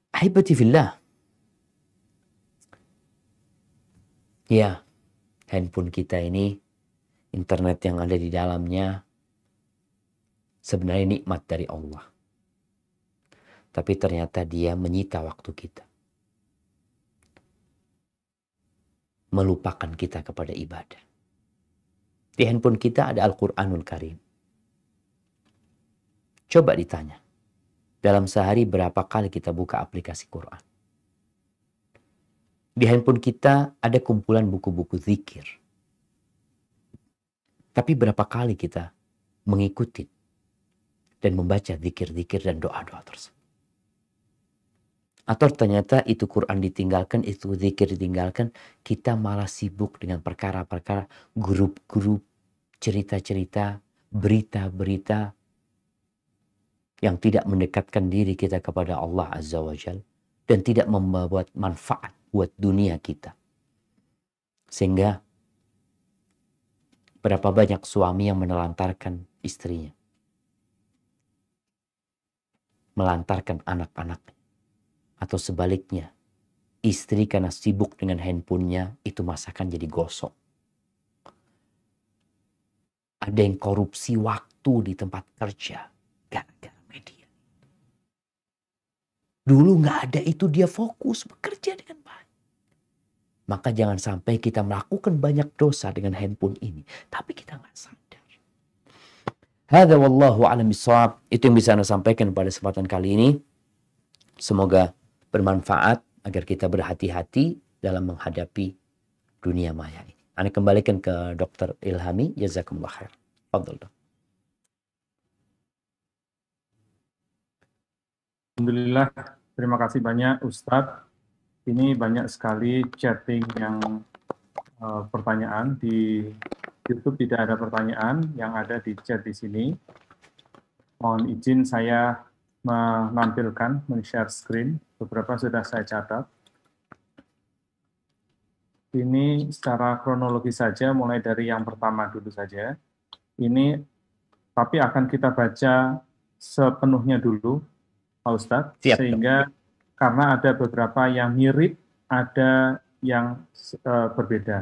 Ahibati fillah. Ya, handphone kita ini, internet yang ada di dalamnya, sebenarnya nikmat dari Allah. Tapi ternyata dia menyita waktu kita. Melupakan kita kepada ibadah. Di handphone kita ada Al-Quranul Karim. Coba ditanya, dalam sehari berapa kali kita buka aplikasi Quran? Di handphone kita ada kumpulan buku-buku zikir. Tapi berapa kali kita mengikuti dan membaca zikir-zikir dan doa-doa tersebut? Atau ternyata itu Quran ditinggalkan, itu zikir ditinggalkan, kita malah sibuk dengan perkara-perkara, grup-grup, cerita-cerita, berita-berita yang tidak mendekatkan diri kita kepada Allah Azza wa Jalla dan tidak membuat manfaat buat dunia kita. Sehingga berapa banyak suami yang menelantarkan istrinya. Melantarkan anak-anaknya. Atau sebaliknya, istri karena sibuk dengan handphonenya, itu masakan jadi gosong. Ada yang korupsi waktu di tempat kerja gara-gara media. Dulu nggak ada itu, dia fokus bekerja dengan baik. Maka jangan sampai kita melakukan banyak dosa dengan handphone ini, tapi kita nggak sadar. Hadza wallahu a'lam bishawab. Itu yang bisa Anda sampaikan pada kesempatan kali ini. Semoga bermanfaat agar kita berhati-hati dalam menghadapi dunia maya ini. Anda kembalikan ke Dr. Ilhami. Jazakumullah khair. Fadhal. Alhamdulillah, terima kasih banyak Ustadz. Ini banyak sekali chatting yang pertanyaan. Di YouTube tidak ada pertanyaan, yang ada di chat di sini. Mohon izin saya menampilkan, men-share screen. Beberapa sudah saya catat. Ini secara kronologi saja, mulai dari yang pertama dulu saja. Ini, tapi akan kita baca sepenuhnya dulu, Pak Ustadz. Siap, sehingga karena ada beberapa yang mirip, ada yang berbeda.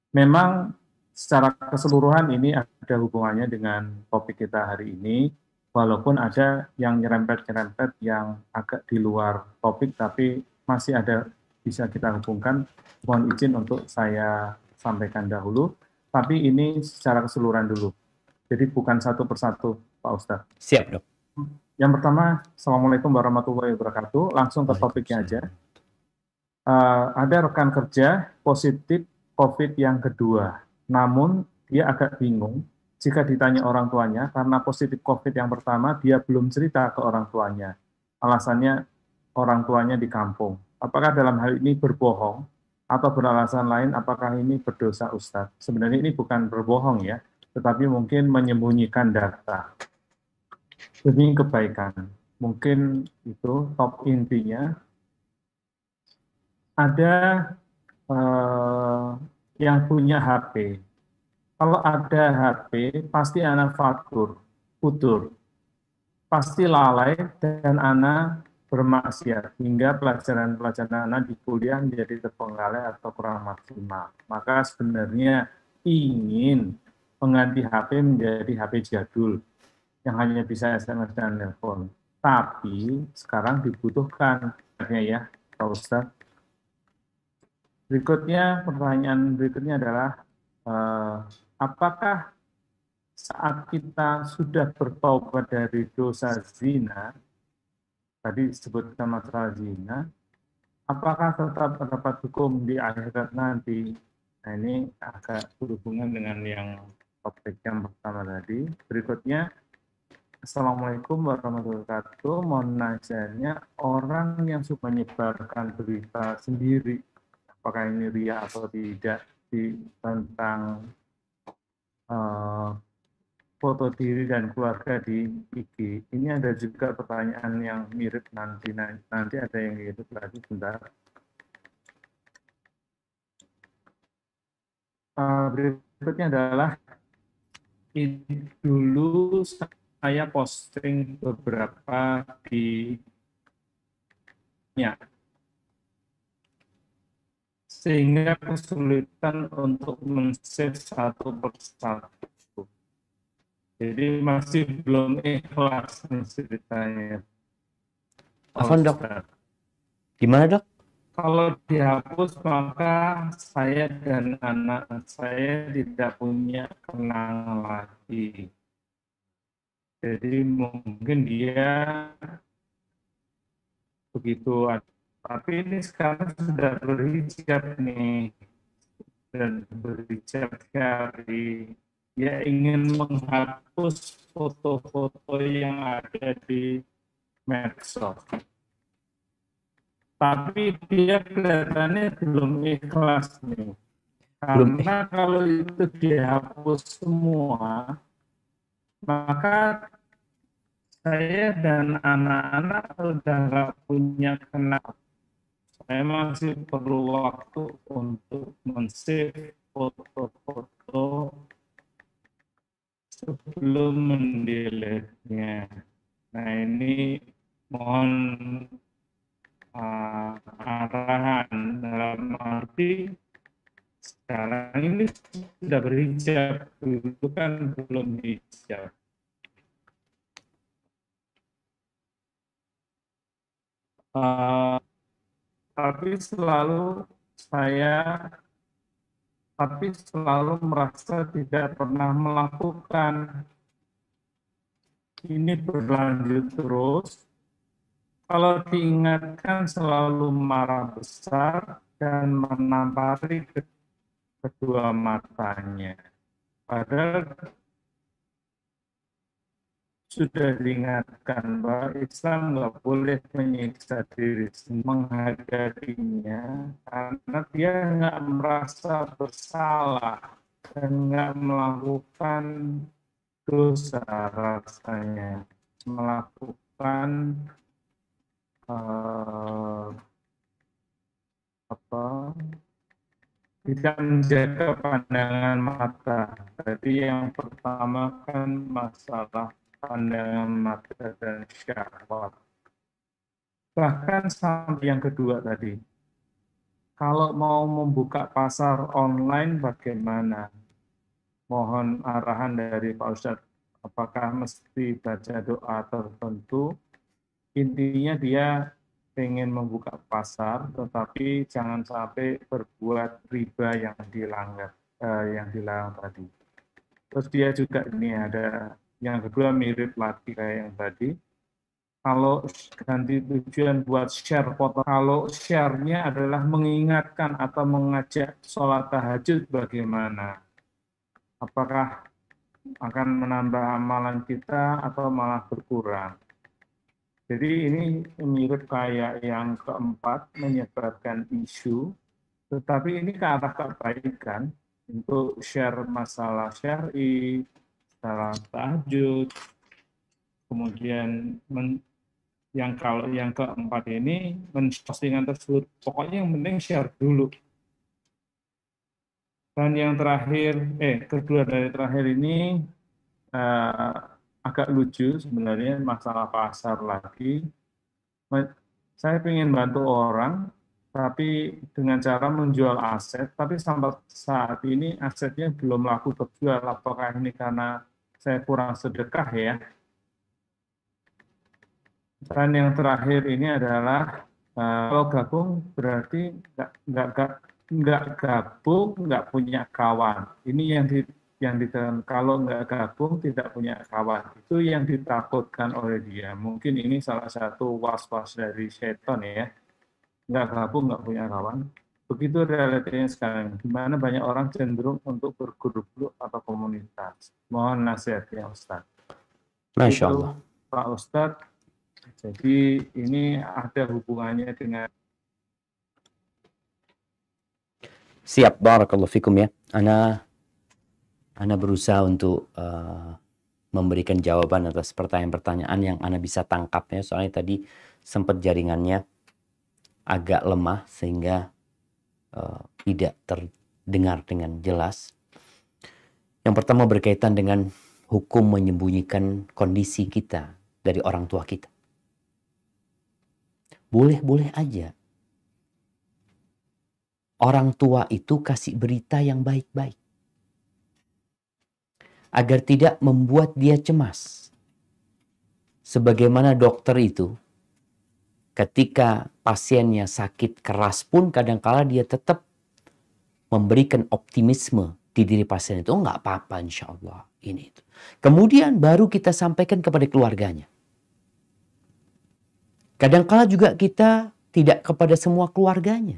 Memang secara keseluruhan ini ada hubungannya dengan topik kita hari ini, walaupun ada yang nyerempet-nyerempet yang agak di luar topik, tapi masih ada bisa kita hubungkan. Mohon izin untuk saya sampaikan dahulu, tapi ini secara keseluruhan dulu. Jadi bukan satu persatu, Pak Ustadz. Siap, Dok. Yang pertama, Assalamualaikum warahmatullahi wabarakatuh. Langsung ke topiknya aja. Ada rekan kerja positif COVID yang kedua, namun dia agak bingung jika ditanya orang tuanya karena positif COVID yang pertama dia belum cerita ke orang tuanya. Alasannya orang tuanya di kampung. Apakah dalam hal ini berbohong atau beralasan lain? Apakah ini berdosa, Ustadz? Sebenarnya ini bukan berbohong ya, tetapi mungkin menyembunyikan data demi kebaikan. Mungkin itu top intinya. Ada yang punya HP. Kalau ada HP, pasti anak futur, pasti lalai dan anak bermaksiat hingga pelajaran-pelajaran anak di kuliah menjadi terbengkalai atau kurang maksimal. Maka sebenarnya ingin mengganti HP menjadi HP jadul yang hanya bisa SMS dan telepon. Tapi sekarang dibutuhkan ya, Pak Ustadz. Pertanyaan berikutnya adalah, apakah saat kita sudah bertaubat dari dosa zina, tadi disebutkan masalah zina, apakah tetap mendapat hukum di akhirat nanti? Nah, ini agak berhubungan dengan yang topik yang pertama tadi. Berikutnya, Assalamualaikum warahmatullahi wabarakatuh. Mohon nasihatnya, orang yang suka menyebarkan berita sendiri, apakah ini ria atau tidak, tentang foto diri dan keluarga di IG. Ini ada juga pertanyaan yang mirip nanti ada yang mirip lagi sebentar. Berikutnya adalah dulu saya posting beberapa sehingga kesulitan untuk men-save satu persatu. Jadi masih belum ikhlas ceritanya. Afwan, Dok. Gimana, Dok? Kalau dihapus maka saya dan anak saya tidak punya kenangan lagi. Jadi mungkin dia begitu, tapi ini sekarang sudah berhijab nih, dan berhijab sekali. Dia ingin menghapus foto-foto yang ada di medsos. Tapi dia kelihatannya belum ikhlas nih. Karena kalau itu dihapus semua, maka saya dan anak-anak sudah nggak punya kenal. Saya masih perlu waktu untuk men-save foto-foto sebelum mendelete-nya. Nah, ini mohon arahan dalam arti sekarang ini sudah berhijab, dulu kan belum hijab. Tapi selalu merasa tidak pernah melakukan. Ini berlanjut terus. Kalau diingatkan selalu marah besar dan menampari kedua matanya. Padahal sudah diingatkan bahwa Islam nggak boleh menyiksa diri, menghadapinya karena dia nggak merasa bersalah dan nggak melakukan dosa rasanya, melakukan tidak menjaga pandangan mata. Jadi yang pertama kan masalah pandangan mata dan syahwat. Bahkan sampai yang kedua tadi, kalau mau membuka pasar online bagaimana? Mohon arahan dari Pak Ustadz, apakah mesti baca doa tertentu? Intinya dia pengen membuka pasar, tetapi jangan sampai berbuat riba yang dilarang tadi. Terus dia juga ini ada yang kedua mirip lagi kayak yang tadi. Kalau ganti tujuan buat share foto, kalau share-nya adalah mengingatkan atau mengajak sholat tahajud bagaimana? Apakah akan menambah amalan kita atau malah berkurang? Jadi ini mirip kayak yang keempat, menyebarkan isu, tetapi ini ke arah kebaikan untuk share masalah syar'i, masalah tahajud, kemudian kalau yang keempat ini postingan tersebut, pokoknya yang penting share dulu. Dan yang terakhir, kedua dari terakhir ini agak lucu sebenarnya, masalah pasar lagi. Saya ingin bantu orang, tapi dengan cara menjual aset, tapi sampai saat ini asetnya belum laku terjual. Apakah ini karena saya kurang sedekah ya? Dan yang terakhir ini adalah kalau gabung berarti nggak gabung, nggak punya kawan. Ini yang kalau nggak gabung tidak punya kawan, itu yang ditakutkan oleh dia. Mungkin ini salah satu was-was dari setan ya, nggak gabung nggak punya kawan. Begitu realitanya sekarang, di mana banyak orang cenderung untuk bergrup atau komunitas. Mohon nasihatnya Ustadz. Masya Allah. Pak Ustadz, jadi ini ada hubungannya dengan Siap, barakallahu fikum ya. Ana berusaha untuk memberikan jawaban atas pertanyaan-pertanyaan yang Ana bisa tangkap ya. Soalnya tadi sempat jaringannya agak lemah sehingga tidak terdengar dengan jelas. Yang pertama berkaitan dengan hukum menyembunyikan kondisi kita dari orang tua kita. Boleh-boleh aja. Orang tua itu kasih berita yang baik-baik. Agar tidak membuat dia cemas. Sebagaimana dokter itu, ketika pasiennya sakit keras pun kadangkala dia tetap memberikan optimisme di diri pasien itu. Oh, nggak apa-apa insya Allah. Ini itu. Kemudian baru kita sampaikan kepada keluarganya. Kadangkala juga kita tidak kepada semua keluarganya.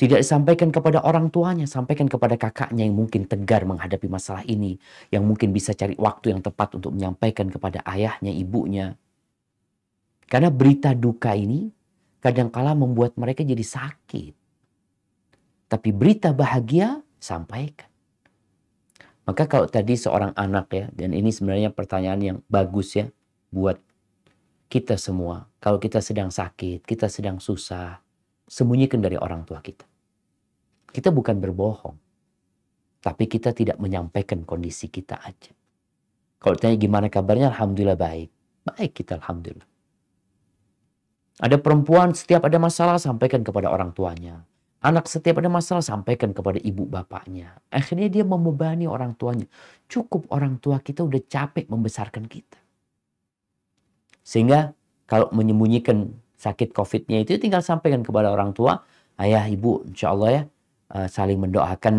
Tidak disampaikan kepada orang tuanya, sampaikan kepada kakaknya yang mungkin tegar menghadapi masalah ini. Yang mungkin bisa cari waktu yang tepat untuk menyampaikan kepada ayahnya, ibunya. Karena berita duka ini kadangkala membuat mereka jadi sakit. Tapi berita bahagia, sampaikan. Maka kalau tadi seorang anak ya, dan ini sebenarnya pertanyaan yang bagus ya, buat kita semua. Kalau kita sedang sakit, kita sedang susah, sembunyikan dari orang tua kita. Kita bukan berbohong. Tapi kita tidak menyampaikan kondisi kita aja. Kalau tanya gimana kabarnya, alhamdulillah baik. Baik kita alhamdulillah. Ada perempuan setiap ada masalah sampaikan kepada orang tuanya. Anak setiap ada masalah sampaikan kepada ibu bapaknya. Akhirnya dia membebani orang tuanya. Cukup orang tua kita udah capek membesarkan kita. Sehingga kalau menyembunyikan sakit COVID-nya itu tinggal sampaikan kepada orang tua. Ayah, ibu, insya Allah ya. Saling mendoakan.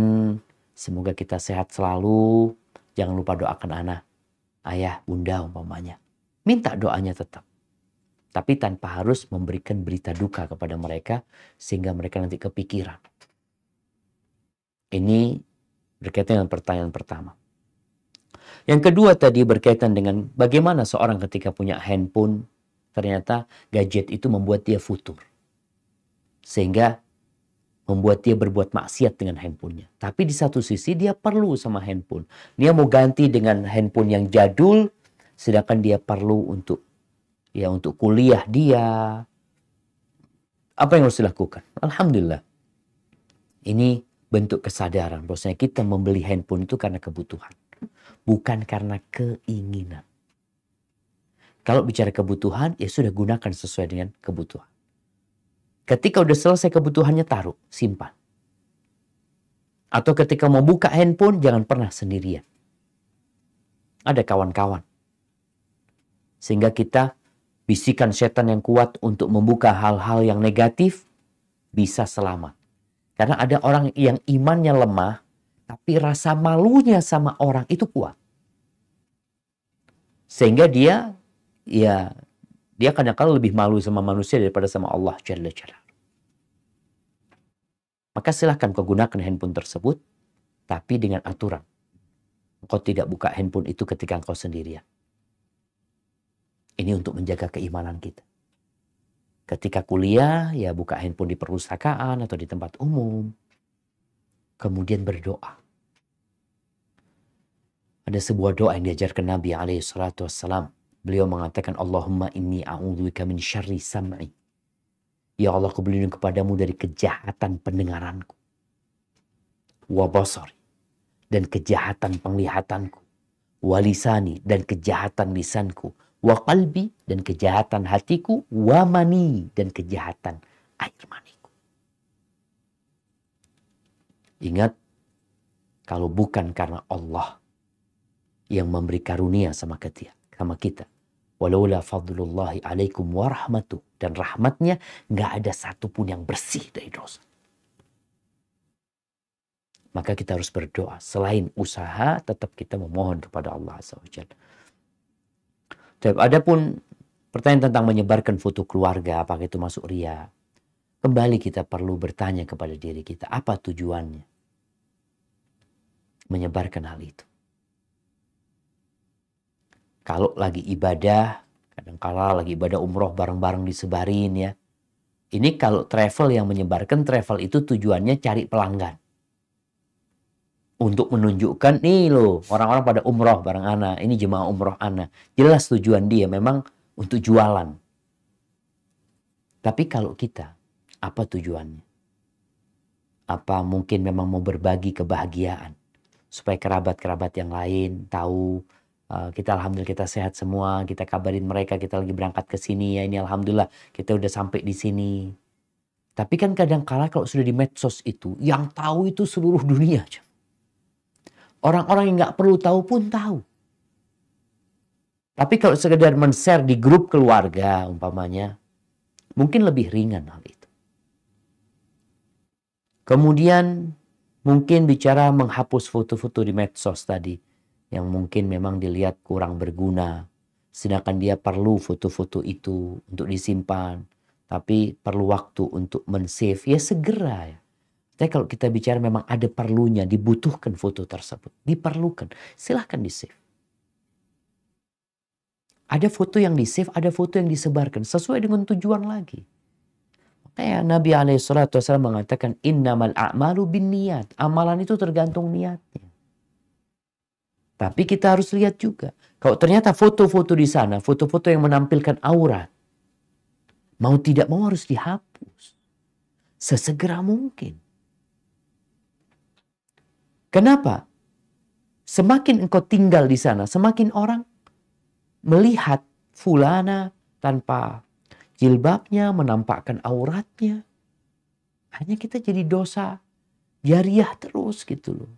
Semoga kita sehat selalu. Jangan lupa doakan anak. Ayah, bunda umpamanya. Minta doanya tetap. Tapi tanpa harus memberikan berita duka kepada mereka. Sehingga mereka nanti kepikiran. Ini berkaitan dengan pertanyaan pertama. Yang kedua tadi berkaitan dengan bagaimana seorang ketika punya handphone. Ternyata gadget itu membuat dia futur. Sehingga membuat dia berbuat maksiat dengan handphonenya. Tapi di satu sisi dia perlu sama handphone. Dia mau ganti dengan handphone yang jadul. Sedangkan dia perlu untuk kuliah dia. Apa yang harus dilakukan? Alhamdulillah. Ini bentuk kesadaran. Bahwasanya kita membeli handphone itu karena kebutuhan. Bukan karena keinginan. Kalau bicara kebutuhan, ya sudah gunakan sesuai dengan kebutuhan. Ketika udah selesai kebutuhannya, taruh, simpan. Atau ketika mau buka handphone, jangan pernah sendirian. Ada kawan-kawan. Sehingga kita bisikan setan yang kuat untuk membuka hal-hal yang negatif, bisa selamat. Karena ada orang yang imannya lemah, tapi rasa malunya sama orang itu kuat. Sehingga dia kadang-kadang lebih malu sama manusia daripada sama Allah Jalla Jalla. Maka silahkan kau gunakan handphone tersebut, tapi dengan aturan. Kau tidak buka handphone itu ketika kau sendirian. Ini untuk menjaga keimanan kita. Ketika kuliah, ya buka handphone di perpustakaan atau di tempat umum. Kemudian berdoa. Ada sebuah doa yang diajarkan Nabi SAW. Beliau mengatakan, Allahumma inni a'udzubika min syarri sam'i. Ya Allah, aku berlindung kepadamu dari kejahatan pendengaranku. Wa basari. Dan kejahatan penglihatanku. Wa lisani. Dan kejahatan lisanku. Wa qalbi, dan kejahatan hatiku. Wa mani, dan kejahatan air maniku. Ingat, kalau bukan karena Allah yang memberi karunia sama kita. Walaula fadlullahi alaikum wa rahmatuh. Dan rahmatnya nggak ada satupun yang bersih dari dosa. Maka kita harus berdoa. Selain usaha, tetap kita memohon kepada Allah SWT. Adapun pertanyaan tentang menyebarkan foto keluarga, apakah itu masuk riya? Kembali kita perlu bertanya kepada diri kita, apa tujuannya menyebarkan hal itu? Kalau lagi ibadah, kadang-kala lagi ibadah umroh bareng-bareng disebarin ya. Ini kalau travel yang menyebarkan, travel itu tujuannya cari pelanggan. Untuk menunjukkan, nih loh orang-orang pada umroh bareng ana, ini jemaah umroh ana. Jelas tujuan dia memang untuk jualan. Tapi kalau kita, apa tujuannya? Apa mungkin memang mau berbagi kebahagiaan? Supaya kerabat-kerabat yang lain tahu, kita alhamdulillah kita sehat semua, kita kabarin mereka kita lagi berangkat ke sini ya, ini alhamdulillah kita udah sampai di sini. Tapi kan kadang-kala kalau sudah di medsos itu, yang tahu itu seluruh dunia. Orang-orang yang nggak perlu tahu pun tahu. Tapi kalau sekedar men-share di grup keluarga umpamanya, mungkin lebih ringan hal itu. Kemudian mungkin bicara menghapus foto-foto di medsos tadi, yang mungkin memang dilihat kurang berguna. Sedangkan dia perlu foto-foto itu untuk disimpan. Tapi perlu waktu untuk men-save, ya segera ya. Tapi kalau kita bicara memang ada perlunya, dibutuhkan foto tersebut. Diperlukan. Silahkan di-save. Ada foto yang di-save, ada foto yang disebarkan. Sesuai dengan tujuan lagi. Makanya Nabi SAW mengatakan, innamal a'malu bin niyat. Amalan itu tergantung niatnya. Tapi kita harus lihat juga. Kalau ternyata foto-foto di sana, foto-foto yang menampilkan aurat. Mau tidak mau harus dihapus. Sesegera mungkin. Kenapa? Semakin engkau tinggal di sana, semakin orang melihat fulana tanpa jilbabnya, menampakkan auratnya. Hanya kita jadi dosa jariah terus gitu loh.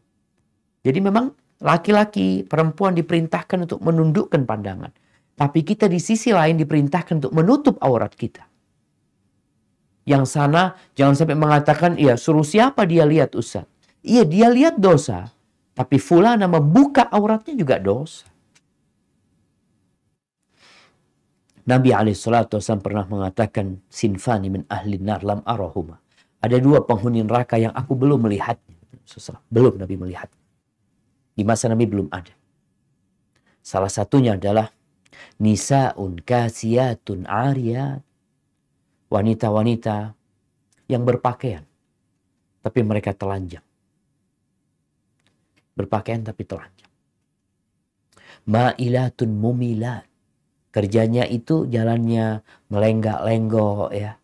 Jadi memang laki-laki, perempuan diperintahkan untuk menundukkan pandangan. Tapi kita di sisi lain diperintahkan untuk menutup aurat kita. Yang sana jangan sampai mengatakan, iya suruh siapa dia lihat Ustaz. Iya dia lihat dosa. Tapi fulana membuka auratnya juga dosa. Nabi SAW pernah mengatakan, sinfani min ahli nar lam arahuma. Ada dua penghuni neraka yang aku belum melihatnya. Belum Nabi melihat. Di masa Nabi belum ada. Salah satunya adalah nisa'un kasiyatun ariyat. Wanita-wanita yang berpakaian. Tapi mereka telanjang. Berpakaian tapi telanjang. Ma'ilatun mumilat. Kerjanya itu jalannya melenggak-lenggok ya.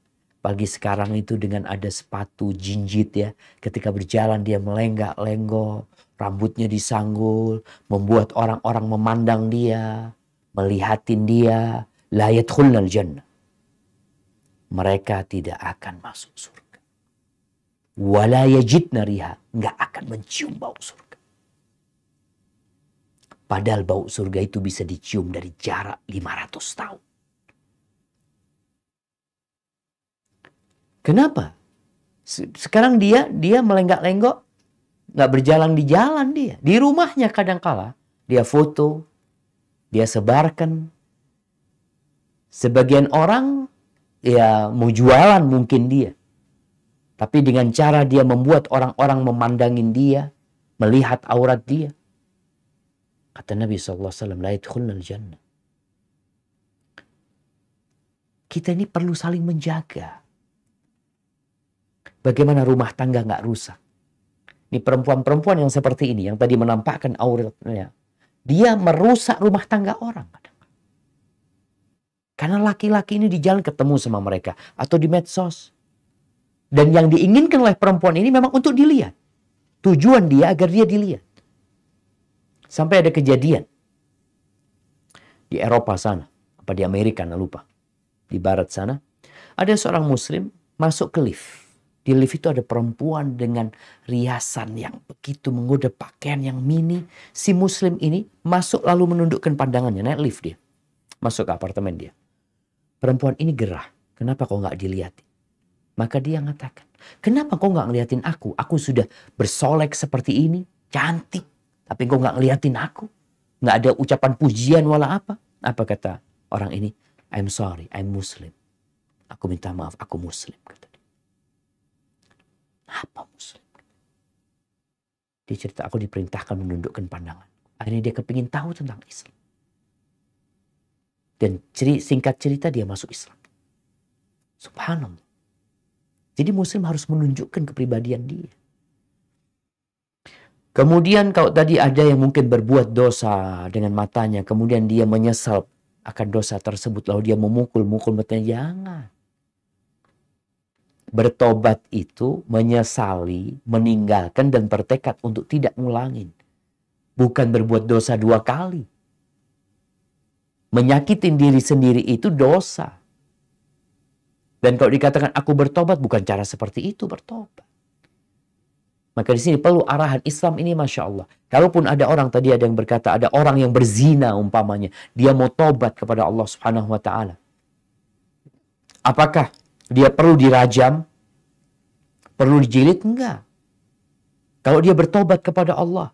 Pagi sekarang itu dengan ada sepatu jinjit ya. Ketika berjalan dia melenggak-lenggok. Rambutnya disanggul. Membuat orang-orang memandang dia. Melihatin dia. La yadkhulnal jannah. Mereka tidak akan masuk surga. Wala yajidna riha. Nggak akan mencium bau surga. Padahal bau surga itu bisa dicium dari jarak 500 tahun. Kenapa? Sekarang dia melenggak-lenggok, nggak berjalan di jalan dia. Di rumahnya kadangkala dia foto, dia sebarkan. Sebagian orang ya mau jualan mungkin dia. Tapi dengan cara dia membuat orang-orang memandangin dia, melihat aurat dia. Kata Nabi SAW, la yadkhulnal jannah. Kita ini perlu saling menjaga. Bagaimana rumah tangga nggak rusak. Ini perempuan-perempuan yang seperti ini, yang tadi menampakkan auratnya. Dia merusak rumah tangga orang. Karena laki-laki ini di jalan ketemu sama mereka. Atau di medsos. Dan yang diinginkan oleh perempuan ini memang untuk dilihat. Tujuan dia agar dia dilihat. Sampai ada kejadian. Di Eropa sana. Apa di Amerika, nggak lupa. Di barat sana. Ada seorang muslim masuk ke lift. Di lift itu ada perempuan dengan riasan yang begitu menggoda, pakaian yang mini. Si muslim ini masuk lalu menundukkan pandangannya. Naik lift dia. Masuk ke apartemen dia. Perempuan ini gerah. Kenapa kok nggak dilihatin? Maka dia mengatakan, kenapa kau nggak ngeliatin aku? Aku sudah bersolek seperti ini, cantik. Tapi kau nggak ngeliatin aku. Nggak ada ucapan pujian wala apa. Apa kata orang ini? I'm sorry, I'm Muslim. Aku minta maaf, aku Muslim. Kata dia. Apa Muslim? Dia cerita, aku diperintahkan menundukkan pandangan. Akhirnya dia kepingin tahu tentang Islam. Dan singkat cerita dia masuk Islam. Subhanallah. Jadi muslim harus menunjukkan kepribadian dia. Kemudian kalau tadi ada yang mungkin berbuat dosa dengan matanya, kemudian dia menyesal akan dosa tersebut, lalu dia memukul matanya, jangan. Bertobat itu menyesali, meninggalkan dan bertekad untuk tidak ngulangin. Bukan berbuat dosa 2 kali. Menyakitin diri sendiri itu dosa. Dan kalau dikatakan aku bertobat, bukan cara seperti itu bertobat. Maka di sini perlu arahan Islam ini, Masya Allah. Kalaupun ada orang, tadi ada yang berkata, ada orang yang berzina umpamanya. Dia mau tobat kepada Allah Subhanahu wa Ta'ala. Apakah dia perlu dirajam? Perlu dijilid? Enggak. Kalau dia bertobat kepada Allah,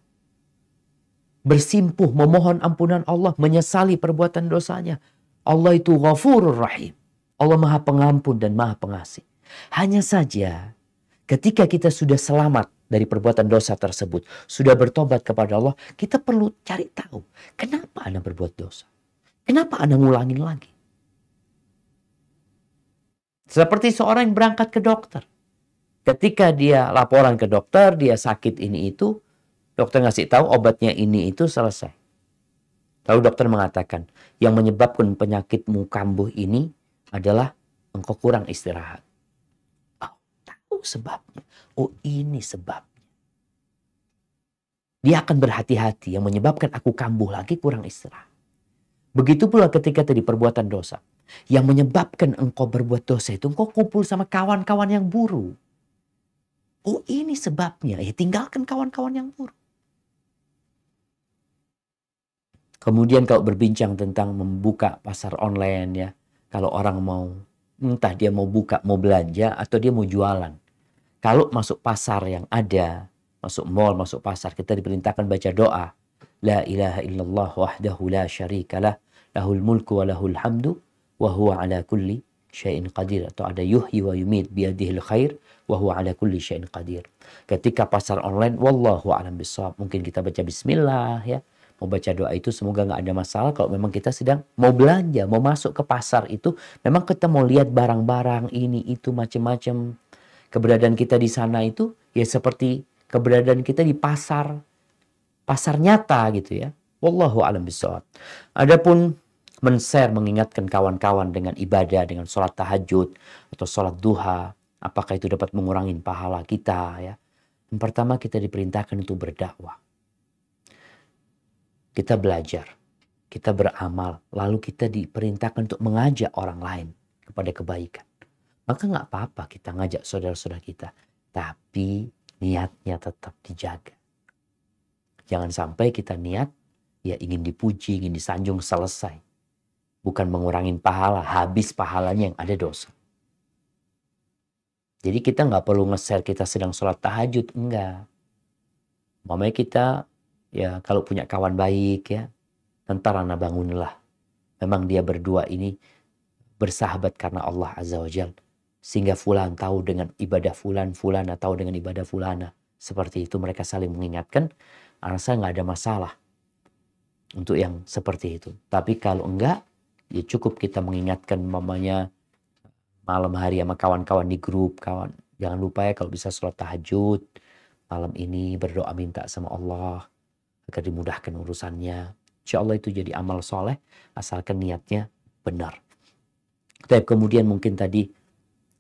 bersimpuh, memohon ampunan Allah, menyesali perbuatan dosanya, Allah itu Ghafurur Rahim. Allah Maha Pengampun dan Maha Pengasih. Hanya saja ketika kita sudah selamat dari perbuatan dosa tersebut, sudah bertobat kepada Allah, kita perlu cari tahu kenapa Anda berbuat dosa. Kenapa Anda ngulangin lagi? Seperti seorang yang berangkat ke dokter. Ketika dia laporan ke dokter, dia sakit ini itu, dokter ngasih tahu obatnya ini itu selesai. Lalu dokter mengatakan, yang menyebabkan penyakitmu kambuh ini adalah engkau kurang istirahat. Oh, tahu sebabnya. Oh, ini sebabnya. Dia akan berhati-hati, yang menyebabkan aku kambuh lagi kurang istirahat. Begitu pula ketika tadi perbuatan dosa. Yang menyebabkan engkau berbuat dosa itu engkau kumpul sama kawan-kawan yang buruk. Oh, ini sebabnya. Ya, tinggalkan kawan-kawan yang buruk. Kemudian kalau berbincang tentang membuka pasar online ya. Kalau orang mau, entah dia mau buka, mau belanja, atau dia mau jualan. Kalau masuk pasar yang ada, masuk mall, masuk pasar, kita diperintahkan baca doa. La ilaha illallah wahdahu la syarikalah, lahul mulku wa lahul hamdu, wa huwa ala kulli syai'in qadir. Atau ada yuhyi wa yumit biyadihil khair, wa huwa ala kulli syai'in qadir. Ketika pasar online, wallahu a'lam bishawab. Mungkin kita baca bismillah ya. Mau baca doa itu semoga nggak ada masalah kalau memang kita sedang mau belanja, mau masuk ke pasar itu, memang kita mau lihat barang-barang ini itu macam-macam. Keberadaan kita di sana itu ya seperti keberadaan kita di pasar nyata gitu ya. Wallahu a'lam bishawab. Adapun men-share, mengingatkan kawan-kawan dengan ibadah, dengan sholat tahajud atau sholat duha, apakah itu dapat mengurangi pahala kita ya? Yang pertama kita diperintahkan untuk berdakwah. Kita belajar, kita beramal, lalu kita diperintahkan untuk mengajak orang lain kepada kebaikan. Maka nggak apa-apa kita ngajak saudara-saudara kita, tapi niatnya tetap dijaga. Jangan sampai kita niat ya ingin dipuji, ingin disanjung, selesai. Bukan mengurangi pahala, habis pahalanya yang ada dosa. Jadi kita nggak perlu nge-share kita sedang sholat tahajud, enggak. Mamanya kita, ya kalau punya kawan baik ya, ntar anak bangunlah. Memang dia berdua ini bersahabat karena Allah Azza wa Jal. Sehingga fulan tahu dengan ibadah fulan, fulana tahu dengan ibadah fulana. Seperti itu mereka saling mengingatkan. Rasa nggak ada masalah untuk yang seperti itu. Tapi kalau enggak, ya cukup kita mengingatkan mamanya malam hari sama kawan-kawan di grup. Kawan, jangan lupa ya kalau bisa sholat tahajud. Malam ini berdoa minta sama Allah agar dimudahkan urusannya. Insya Allah itu jadi amal soleh asalkan niatnya benar. Tapi kemudian mungkin tadi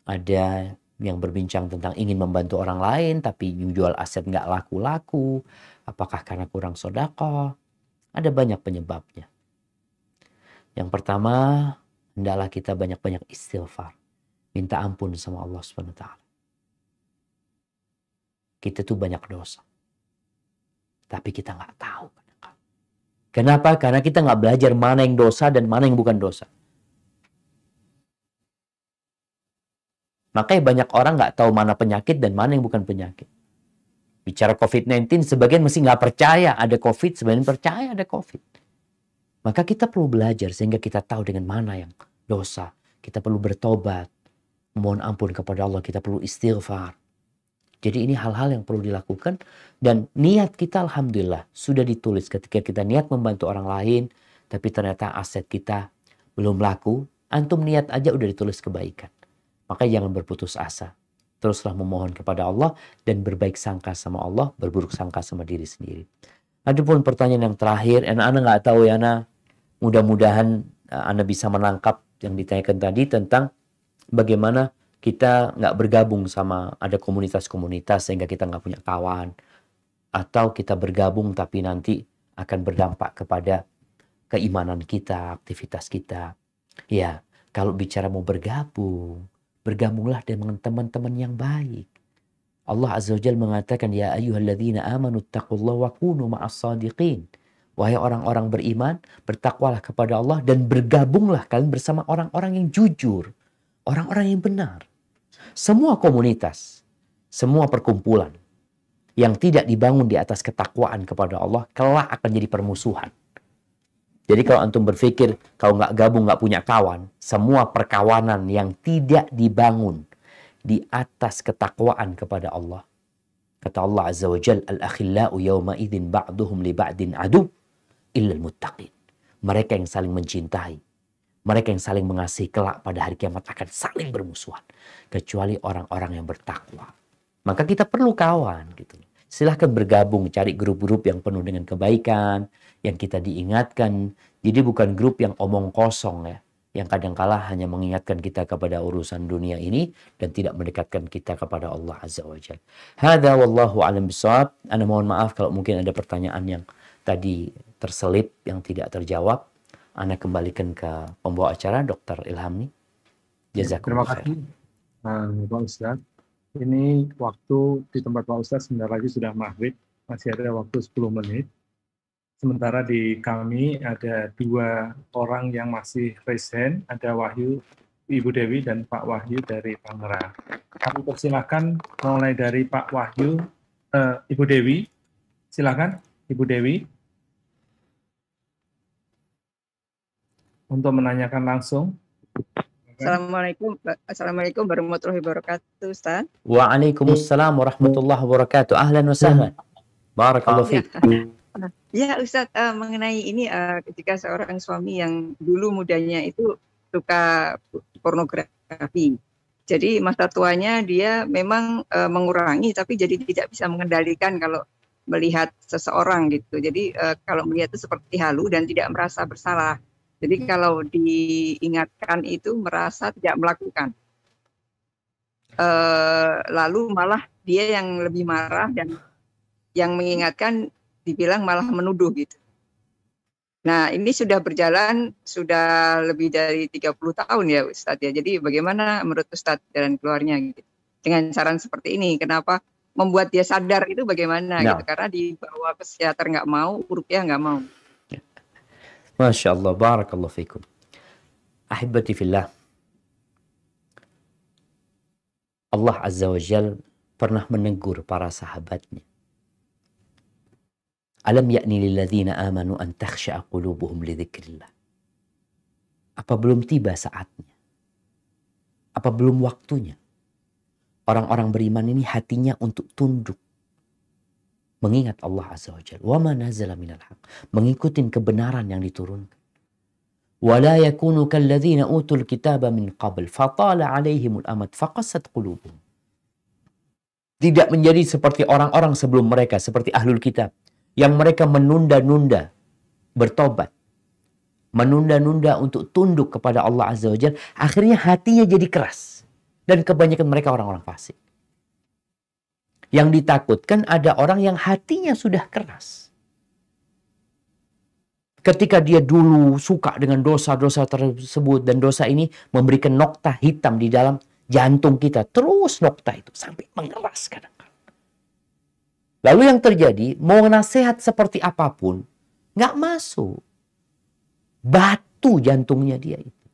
ada yang berbincang tentang ingin membantu orang lain tapi jual aset nggak laku-laku. Apakah karena kurang sedekah? Ada banyak penyebabnya. Yang pertama, hendaklah kita banyak-banyak istighfar. Minta ampun sama Allah SWT. Kita tuh banyak dosa. Tapi kita nggak tahu. Kenapa? Karena kita nggak belajar mana yang dosa dan mana yang bukan dosa. Makanya banyak orang nggak tahu mana penyakit dan mana yang bukan penyakit. Bicara COVID-19, sebagian masih nggak percaya ada COVID, sebagian percaya ada COVID. Maka kita perlu belajar sehingga kita tahu dengan mana yang dosa. Kita perlu bertobat, mohon ampun kepada Allah, kita perlu istighfar. Jadi ini hal-hal yang perlu dilakukan dan niat kita alhamdulillah sudah ditulis ketika kita niat membantu orang lain, tapi ternyata aset kita belum laku, antum niat aja udah ditulis kebaikan. Makanya jangan berputus asa. Teruslah memohon kepada Allah dan berbaik sangka sama Allah, berburuk sangka sama diri sendiri. Adapun pertanyaan yang terakhir, Ana nggak tahu ya, Ana. Mudah-mudahan Ana bisa menangkap yang ditanyakan tadi tentang bagaimana kita nggak bergabung sama ada komunitas-komunitas sehingga kita nggak punya kawan. Atau kita bergabung tapi nanti akan berdampak kepada keimanan kita, aktivitas kita. Ya, kalau bicara mau bergabung, bergabunglah dengan teman-teman yang baik. Allah Azza wa Jalla mengatakan, Ya ayyuhalladzina amanu taqullaha wa kunu ma'as sadiqin. Wahai orang-orang beriman, bertakwalah kepada Allah dan bergabunglah kalian bersama orang-orang yang jujur. Orang-orang yang benar. Semua komunitas, semua perkumpulan yang tidak dibangun di atas ketakwaan kepada Allah, kelak akan jadi permusuhan. Jadi kalau antum berpikir, kalau nggak gabung, nggak punya kawan, semua perkawanan yang tidak dibangun di atas ketakwaan kepada Allah. Kata Allah Azza wa Jal, Al-akhillau yawma idhin ba'duhum li ba'din adu illal muttaqin. Mereka yang saling mencintai, mereka yang saling mengasihi kelak pada hari kiamat akan saling bermusuhan. Kecuali orang-orang yang bertakwa. Maka kita perlu kawan gitu. Silahkan bergabung, cari grup-grup yang penuh dengan kebaikan, yang kita diingatkan. Jadi bukan grup yang omong kosong ya, yang kadangkala hanya mengingatkan kita kepada urusan dunia ini dan tidak mendekatkan kita kepada Allah Azza wa Jalla. Hadza wallahu a'lam bishawab. Ana mohon maaf kalau mungkin ada pertanyaan yang tadi terselip yang tidak terjawab. Ana kembalikan ke pembawa acara Dr. Ilham nih. Jazakumullah khair. Terima kasih Pak Ustadz. Ini waktu di tempat Pak Ustadz sebentar lagi sudah maghrib, masih ada waktu 10 menit. Sementara di kami ada 2 orang yang masih raise hand, ada Wahyu, Ibu Dewi dan Pak Wahyu dari Tangerang. Kami persilakan mulai dari Pak Wahyu, Ibu Dewi. Silakan Ibu Dewi untuk menanyakan langsung. Assalamualaikum warahmatullahi wabarakatuh, Ustaz. Waalaikumsalam warahmatullahi wabarakatuh. Ahlan wa sahlan. Barakallahu fiik. Ya Ustaz, mengenai ini ketika seorang suami yang dulu mudanya itu suka pornografi. Jadi masa tuanya dia memang mengurangi tapi jadi tidak bisa mengendalikan kalau melihat seseorang gitu. Jadi kalau melihat itu seperti halu dan tidak merasa bersalah. Jadi kalau diingatkan itu merasa tidak melakukan. Lalu malah dia yang lebih marah dan yang mengingatkan dibilang malah menuduh gitu. Nah ini sudah berjalan sudah lebih dari 30 tahun ya Ustadz ya. Jadi bagaimana menurut Ustadz jalan keluarnya gitu. Dengan saran seperti ini, kenapa membuat dia sadar itu bagaimana gitu. Karena dibawa ke psikiater nggak mau, ruqyah nggak mau. Masya Allah, barakallahu fikum. Ahibati fillah. Allah Azza wa Jal pernah menegur para sahabatnya. Alam ya'ni lilladzina amanu an takhsha'a qulubuhum li dzikrillah. Apa belum tiba saatnya? Apa belum waktunya? Orang-orang beriman ini hatinya untuk tunduk. Mengingat Allah Azza wa Jalla. Wa ma nazala minal haq. Mengikuti kebenaran yang diturunkan. Wa la yakunu kalladzina utul kitaba min qabl. Fatala alaihimul amad. Faqasat qulubuhum. Tidak menjadi seperti orang-orang sebelum mereka. Seperti ahlul kitab. Yang mereka menunda-nunda bertobat. Menunda-nunda untuk tunduk kepada Allah Azza wa Jalla. Akhirnya hatinya jadi keras. Dan kebanyakan mereka orang-orang fasik. Yang ditakutkan ada orang yang hatinya sudah keras. Ketika dia dulu suka dengan dosa-dosa tersebut. Dan dosa ini memberikan nokta hitam di dalam jantung kita. Terus nokta itu sampai mengeras kadang-kadang. Lalu yang terjadi, mau nasihat seperti apapun, nggak masuk. Batu jantungnya dia itu.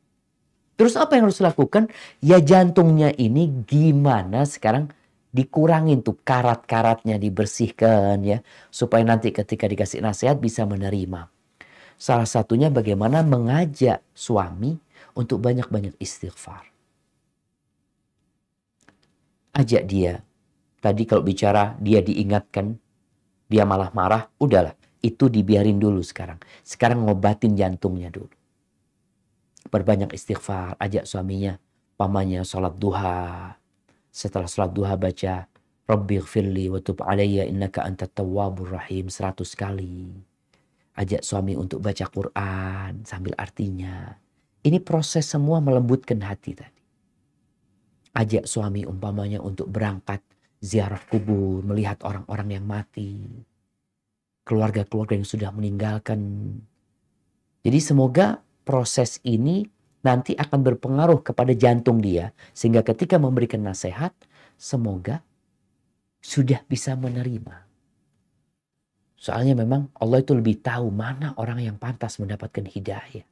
Terus apa yang harus dilakukan? Ya jantungnya ini gimana sekarang dikurangin tuh karat-karatnya, dibersihkan ya. Supaya nanti ketika dikasih nasihat bisa menerima. Salah satunya bagaimana mengajak suami untuk banyak-banyak istighfar. Ajak dia. Tadi kalau bicara dia diingatkan, dia malah marah, udahlah. Itu dibiarin dulu sekarang. Sekarang ngobatin jantungnya dulu. Berbanyak istighfar, ajak suaminya, pamannya sholat duha. Setelah sholat duha baca, Rabbighfirli wa tub alayya innaka antat tawwabur rahim 100 kali. Ajak suami untuk baca Quran sambil artinya. Ini proses semua melembutkan hati tadi. Ajak suami umpamanya untuk berangkat ziarah kubur, melihat orang-orang yang mati. Keluarga-keluarga yang sudah meninggalkan. Jadi semoga proses ini nanti akan berpengaruh kepada jantung dia. Sehingga ketika memberikan nasihat, semoga sudah bisa menerima. Soalnya memang Allah itu lebih tahu mana orang yang pantas mendapatkan hidayah.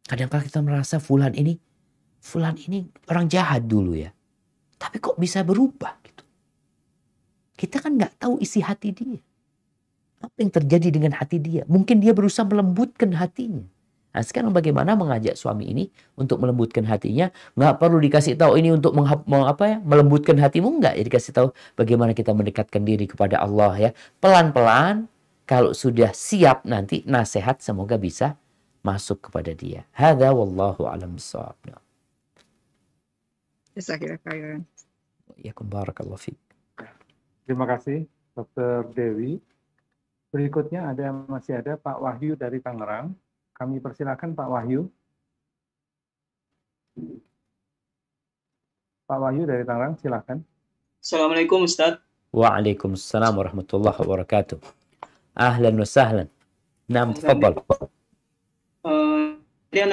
Kadang-kadang kita merasa fulan ini orang jahat dulu ya. Tapi kok bisa berubah gitu. Kita kan nggak tahu isi hati dia. Apa yang terjadi dengan hati dia? Mungkin dia berusaha melembutkan hatinya. Nah sekarang bagaimana mengajak suami ini untuk melembutkan hatinya? Nggak perlu dikasih tahu ini untuk melembutkan hatimu. Nggak. Ya dikasih tahu bagaimana kita mendekatkan diri kepada Allah ya. Pelan-pelan kalau sudah siap nanti nasihat semoga bisa masuk kepada dia. Hadza wallahu a'lam bissawab. Jazakallahu khairan. Yakum barakallahu fiik. Terima kasih Dr. Dewi. Berikutnya masih ada Pak Wahyu dari Tangerang. Kami persilakan Pak Wahyu. Pak Wahyu dari Tangerang, silakan. Assalamualaikum Ustaz. Waalaikumsalam warahmatullahi wabarakatuh. Ahlan wa sahlan. Naam, tafadhal. Ya,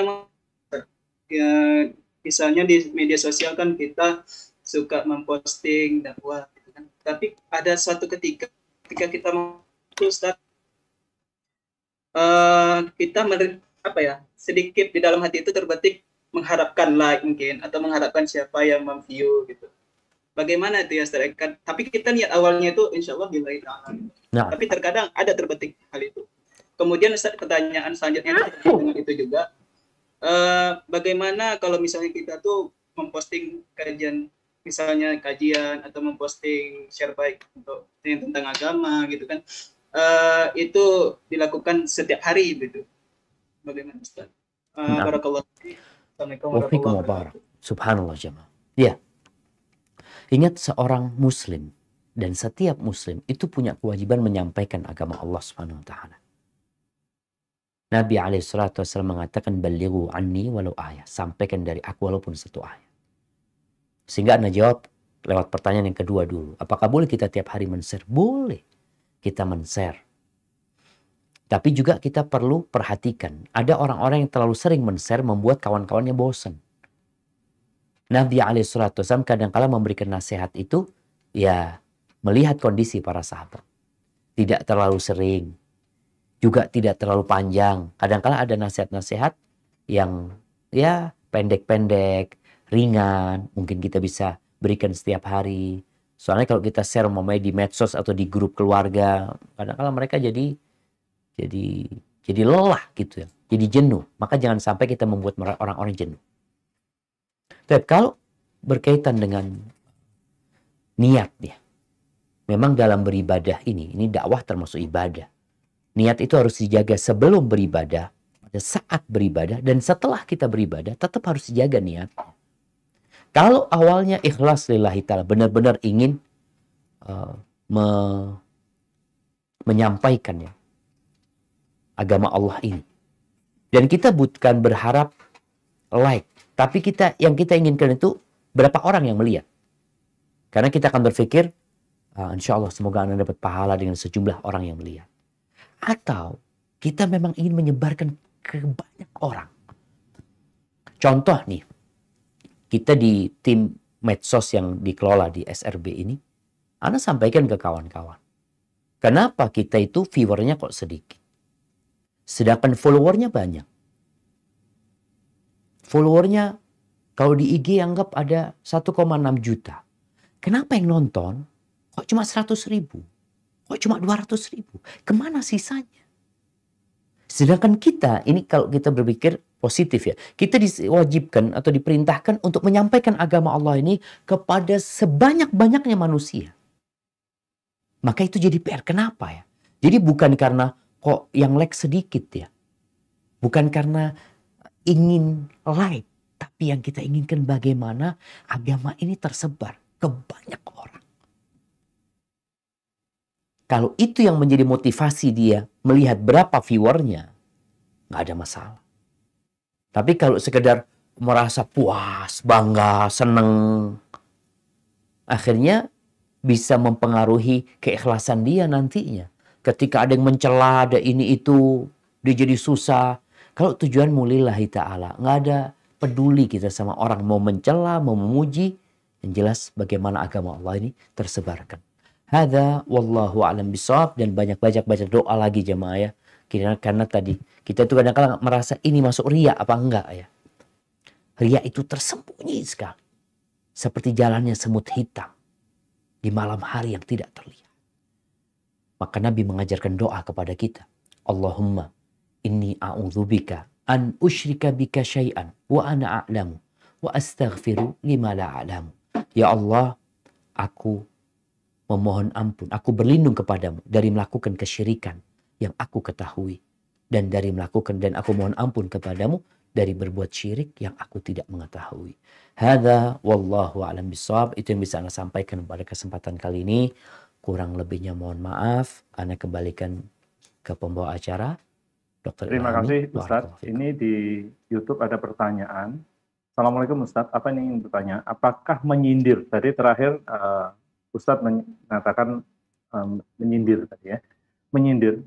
misalnya di media sosial kan kita suka memposting dakwah, gitu kan. Tapi ada suatu ketika kita Ustaz, kita sedikit di dalam hati itu terbetik mengharapkan like mungkin atau mengharapkan siapa yang memview gitu. Bagaimana itu ya Ustaz? Tapi kita niat awalnya itu insya Allah billahi ta'ala. Nah. Tapi terkadang ada terbetik hal itu. Kemudian Ustaz, pertanyaan selanjutnya dengan itu juga. Bagaimana kalau misalnya kita tuh memposting kajian atau memposting share baik untuk yang tentang agama gitu kan, itu dilakukan setiap hari gitu. Bagaimana Ustaz? Barakallahu fiik. Assalamualaikum warahmatullahi wabarakatuh. Subhanallah jemaah. Ya. Ingat seorang muslim dan setiap muslim itu punya kewajiban menyampaikan agama Allah Subhanahu wa taala. Nabi alaihissalatu wassalam mengatakan balighu anni walau ayat. Sampaikan dari aku walaupun satu ayat. Sehingga Anda jawab lewat pertanyaan yang kedua dulu. Apakah boleh kita tiap hari men-share? Boleh kita men-share. Tapi juga kita perlu perhatikan. Ada orang-orang yang terlalu sering men-share membuat kawan-kawannya bosan. Nabi alaihissalatu wassalam kadang-kala memberikan nasihat itu ya melihat kondisi para sahabat. Tidak terlalu sering. Juga tidak terlalu panjang. Kadang-kala ada nasihat-nasihat yang ya pendek-pendek, ringan. Mungkin kita bisa berikan setiap hari. Soalnya kalau kita share di medsos atau di grup keluarga, kadang-kadang mereka jadi lelah gitu ya, jadi jenuh. Maka jangan sampai kita membuat orang-orang jenuh. Tapi kalau berkaitan dengan niat ya, memang dalam beribadah ini dakwah termasuk ibadah. Niat itu harus dijaga sebelum beribadah, pada saat beribadah, dan setelah kita beribadah tetap harus dijaga niat. Kalau awalnya ikhlas lillahi ta'ala, benar-benar ingin menyampaikan ya agama Allah ini. Dan kita bukan berharap like, tapi yang kita inginkan itu berapa orang yang melihat. Karena kita akan berpikir, insya Allah semoga Anda dapat pahala dengan sejumlah orang yang melihat. Atau kita memang ingin menyebarkan ke banyak orang. Contoh nih, kita di tim medsos yang dikelola di SRB ini, Anda sampaikan ke kawan-kawan. Kenapa kita itu viewernya kok sedikit? Sedangkan followernya banyak. Followernya kalau di IG anggap ada 1,6 juta. Kenapa yang nonton kok cuma 100.000? Kok cuma 200.000? Kemana sisanya? Sedangkan kita, ini kalau kita berpikir positif ya, kita diwajibkan atau diperintahkan untuk menyampaikan agama Allah ini kepada sebanyak-banyaknya manusia. Maka itu jadi PR. Kenapa ya? Jadi bukan karena kok yang like sedikit ya. Bukan karena ingin like. Tapi yang kita inginkan bagaimana agama ini tersebar ke banyak orang. Kalau itu yang menjadi motivasi dia melihat berapa viewernya, nggak ada masalah. Tapi kalau sekedar merasa puas, bangga, seneng, akhirnya bisa mempengaruhi keikhlasan dia nantinya. Ketika ada yang mencela, ada ini itu, dia jadi susah. Kalau tujuan lillahi ta'ala, nggak ada peduli kita sama orang mau mencela, mau memuji. Yang jelas bagaimana agama Allah ini tersebarkan. Hadza wallahu a'lam bishawab. Dan banyak-banyak baca doa lagi jemaah ya. Karena tadi kita tuh kadang-kadang merasa ini masuk riya apa enggak ya. Riya itu tersembunyi sekali. Seperti jalannya semut hitam di malam hari yang tidak terlihat. Maka Nabi mengajarkan doa kepada kita. Allahumma inni a'udzubika an usyrika bika syai'an wa ana a'lamu wa astaghfiru lima la a'lamu. Ya Allah, aku memohon ampun, aku berlindung kepadamu dari melakukan kesyirikan yang aku ketahui, dan aku mohon ampun kepadamu dari berbuat syirik yang aku tidak mengetahui. Hadza wallahu a'lam bishawab. Itu yang bisa Anda sampaikan pada kesempatan kali ini. Kurang lebihnya mohon maaf. Anda kembalikan ke pembawa acara, Dr. Terima Ilhami. kasih Ustadz. Ini di YouTube ada pertanyaan. Assalamualaikum Ustadz. Apa yang ingin bertanya? Apakah menyindir? Tadi terakhir Ustadz mengatakan menyindir tadi ya. Menyindir,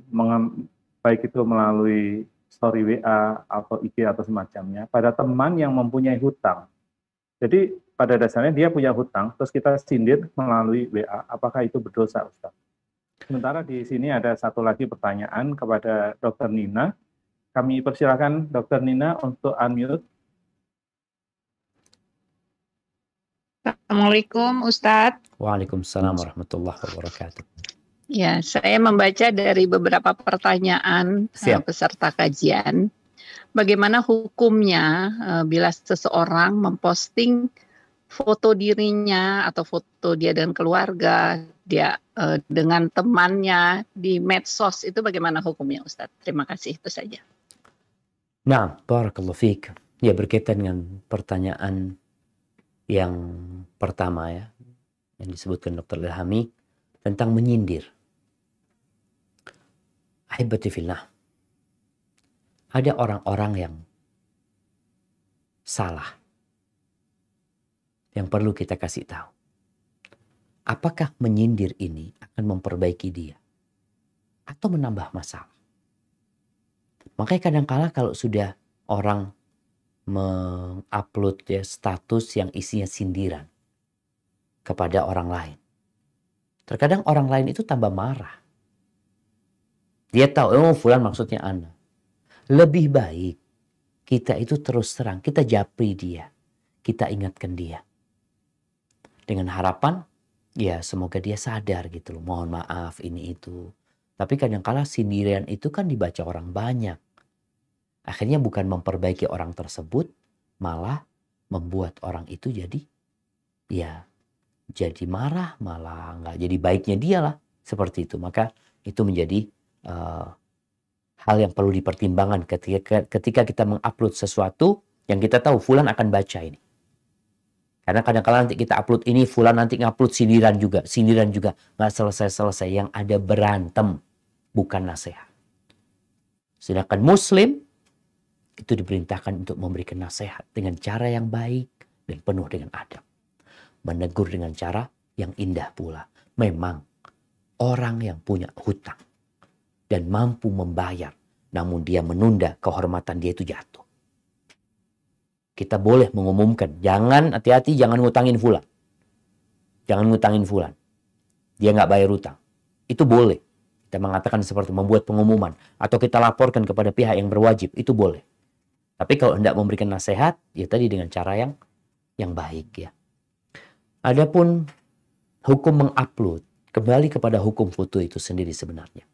baik itu melalui story WA atau IG atau semacamnya, pada teman yang mempunyai hutang. Jadi pada dasarnya dia punya hutang, terus kita sindir melalui WA. Apakah itu berdosa, Ustaz? Sementara di sini ada satu lagi pertanyaan kepada Dr. Nina. Kami persilakan Dr. Nina untuk unmute. Assalamualaikum Ustadz. Waalaikumsalam warahmatullahi wabarakatuh. Ya, saya membaca dari beberapa pertanyaan peserta kajian. Bagaimana hukumnya bila seseorang memposting foto dirinya atau foto dia dengan keluarga, dia dengan temannya di medsos, itu bagaimana hukumnya Ustadz? Terima kasih, itu saja. Nah, barakallahu fiik. Ya, berkaitan dengan pertanyaan yang pertama ya, yang disebutkan Dr. Ilhami tentang menyindir. Ahibati fillah. Ada orang-orang yang salah. Yang perlu kita kasih tahu. Apakah menyindir ini akan memperbaiki dia? Atau menambah masalah? Makanya kadang-kala kalau sudah orang mengupload ya status yang isinya sindiran kepada orang lain. Terkadang orang lain itu tambah marah. Dia tahu, oh fulan maksudnya ana. Lebih baik kita itu terus terang, kita japri dia. Kita ingatkan dia. Dengan harapan, ya semoga dia sadar gitu loh. Mohon maaf ini itu. Tapi kadang-kala sindiran itu kan dibaca orang banyak. Akhirnya bukan memperbaiki orang tersebut, malah membuat orang itu jadi marah, malah nggak jadi baiknya dia lah. Seperti itu. Maka itu menjadi hal yang perlu dipertimbangkan ketika kita mengupload sesuatu yang kita tahu fulan akan baca ini. Karena kadang-kala nanti kita upload ini, fulan nanti ngupload sindiran juga. Nggak selesai-selesai. Yang ada berantem, bukan nasihat. Sedangkan Muslim itu diperintahkan untuk memberikan nasihat dengan cara yang baik dan penuh dengan adab. Menegur dengan cara yang indah pula. Memang orang yang punya hutang dan mampu membayar, namun dia menunda, kehormatan dia itu jatuh. Kita boleh mengumumkan, hati-hati jangan ngutangin fulan. Jangan ngutangin fulan. Dia nggak bayar hutang. Itu boleh. Kita mengatakan seperti membuat pengumuman. Atau kita laporkan kepada pihak yang berwajib. Itu boleh. Tapi kalau hendak memberikan nasihat, ya tadi dengan cara yang baik ya. Adapun hukum mengupload, kembali kepada hukum foto itu sendiri sebenarnya.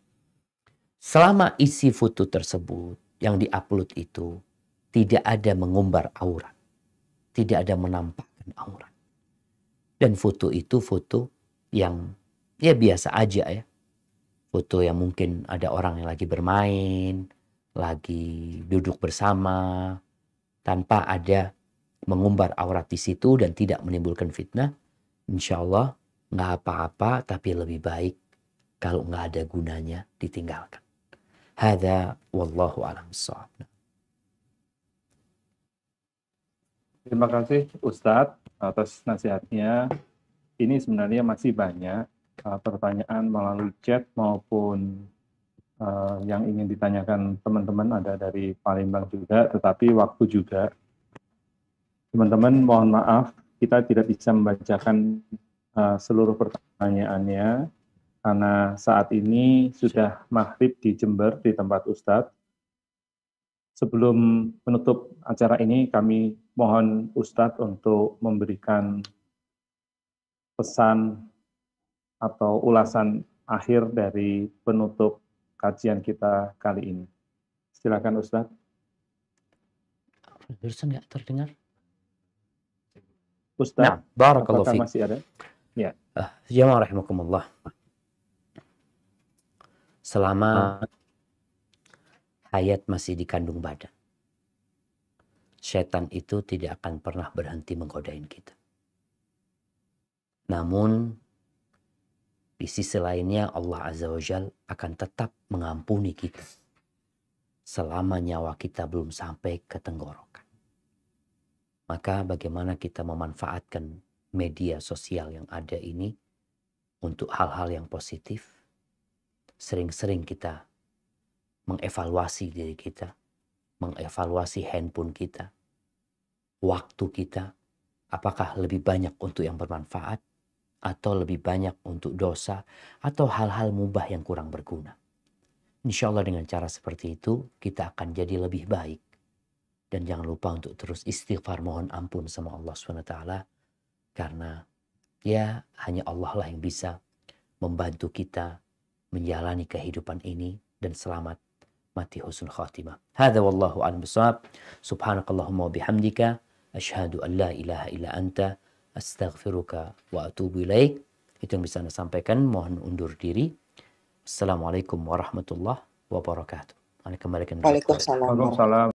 Selama isi foto tersebut yang diupload itu tidak ada mengumbar aurat, tidak ada menampakkan aurat. Dan foto itu foto yang ya biasa aja ya. Foto yang mungkin ada orang yang lagi bermain, lagi duduk bersama, tanpa ada mengumbar aurat di situ dan tidak menimbulkan fitnah. Insya Allah nggak apa-apa, tapi lebih baik kalau nggak ada gunanya ditinggalkan. Hadza wallahu a'lam bishawab. Terima kasih Ustadz atas nasihatnya. Ini sebenarnya masih banyak pertanyaan melalui chat maupun yang ingin ditanyakan teman-teman, ada dari Palembang juga, tetapi waktu juga. Teman-teman mohon maaf, kita tidak bisa membacakan seluruh pertanyaannya, karena saat ini sudah maghrib di Jember, di tempat Ustadz. Sebelum menutup acara ini, kami mohon Ustadz untuk memberikan pesan atau ulasan akhir dari penutup kajian kita kali ini. Silakan Ustadz. Barusan nggak terdengar? Ustadz, barakallahu apakah fiik. masih ada? Ya. Jamaah rahimakumullah. Selama hayat masih di kandung badan, setan itu tidak akan pernah berhenti menggodain kita. Namun di sisi lainnya Allah Azza wa Jalla akan tetap mengampuni kita selama nyawa kita belum sampai ke tenggorokan. Maka bagaimana kita memanfaatkan media sosial yang ada ini untuk hal-hal yang positif. Sering-sering kita mengevaluasi diri kita, mengevaluasi handphone kita, waktu kita, apakah lebih banyak untuk yang bermanfaat atau lebih banyak untuk dosa atau hal-hal mubah yang kurang berguna. Insya Allah dengan cara seperti itu kita akan jadi lebih baik. Dan jangan lupa untuk terus istighfar, mohon ampun sama Allah SWT. Karena ya hanya Allah lah yang bisa membantu kita menjalani kehidupan ini dan selamat mati husnul khatimah. Hadza wallahu a'lam bishawab. Subhanakallahumma wa bihamdika asyhadu an la ilaha illa anta astaghfiruka wa atubu ilaik. Itu yang bisa Anda sampaikan. Mohon undur diri. Assalamualaikum warahmatullahi wabarakatuh. Waalaikumsalam. Waalaikumsalam.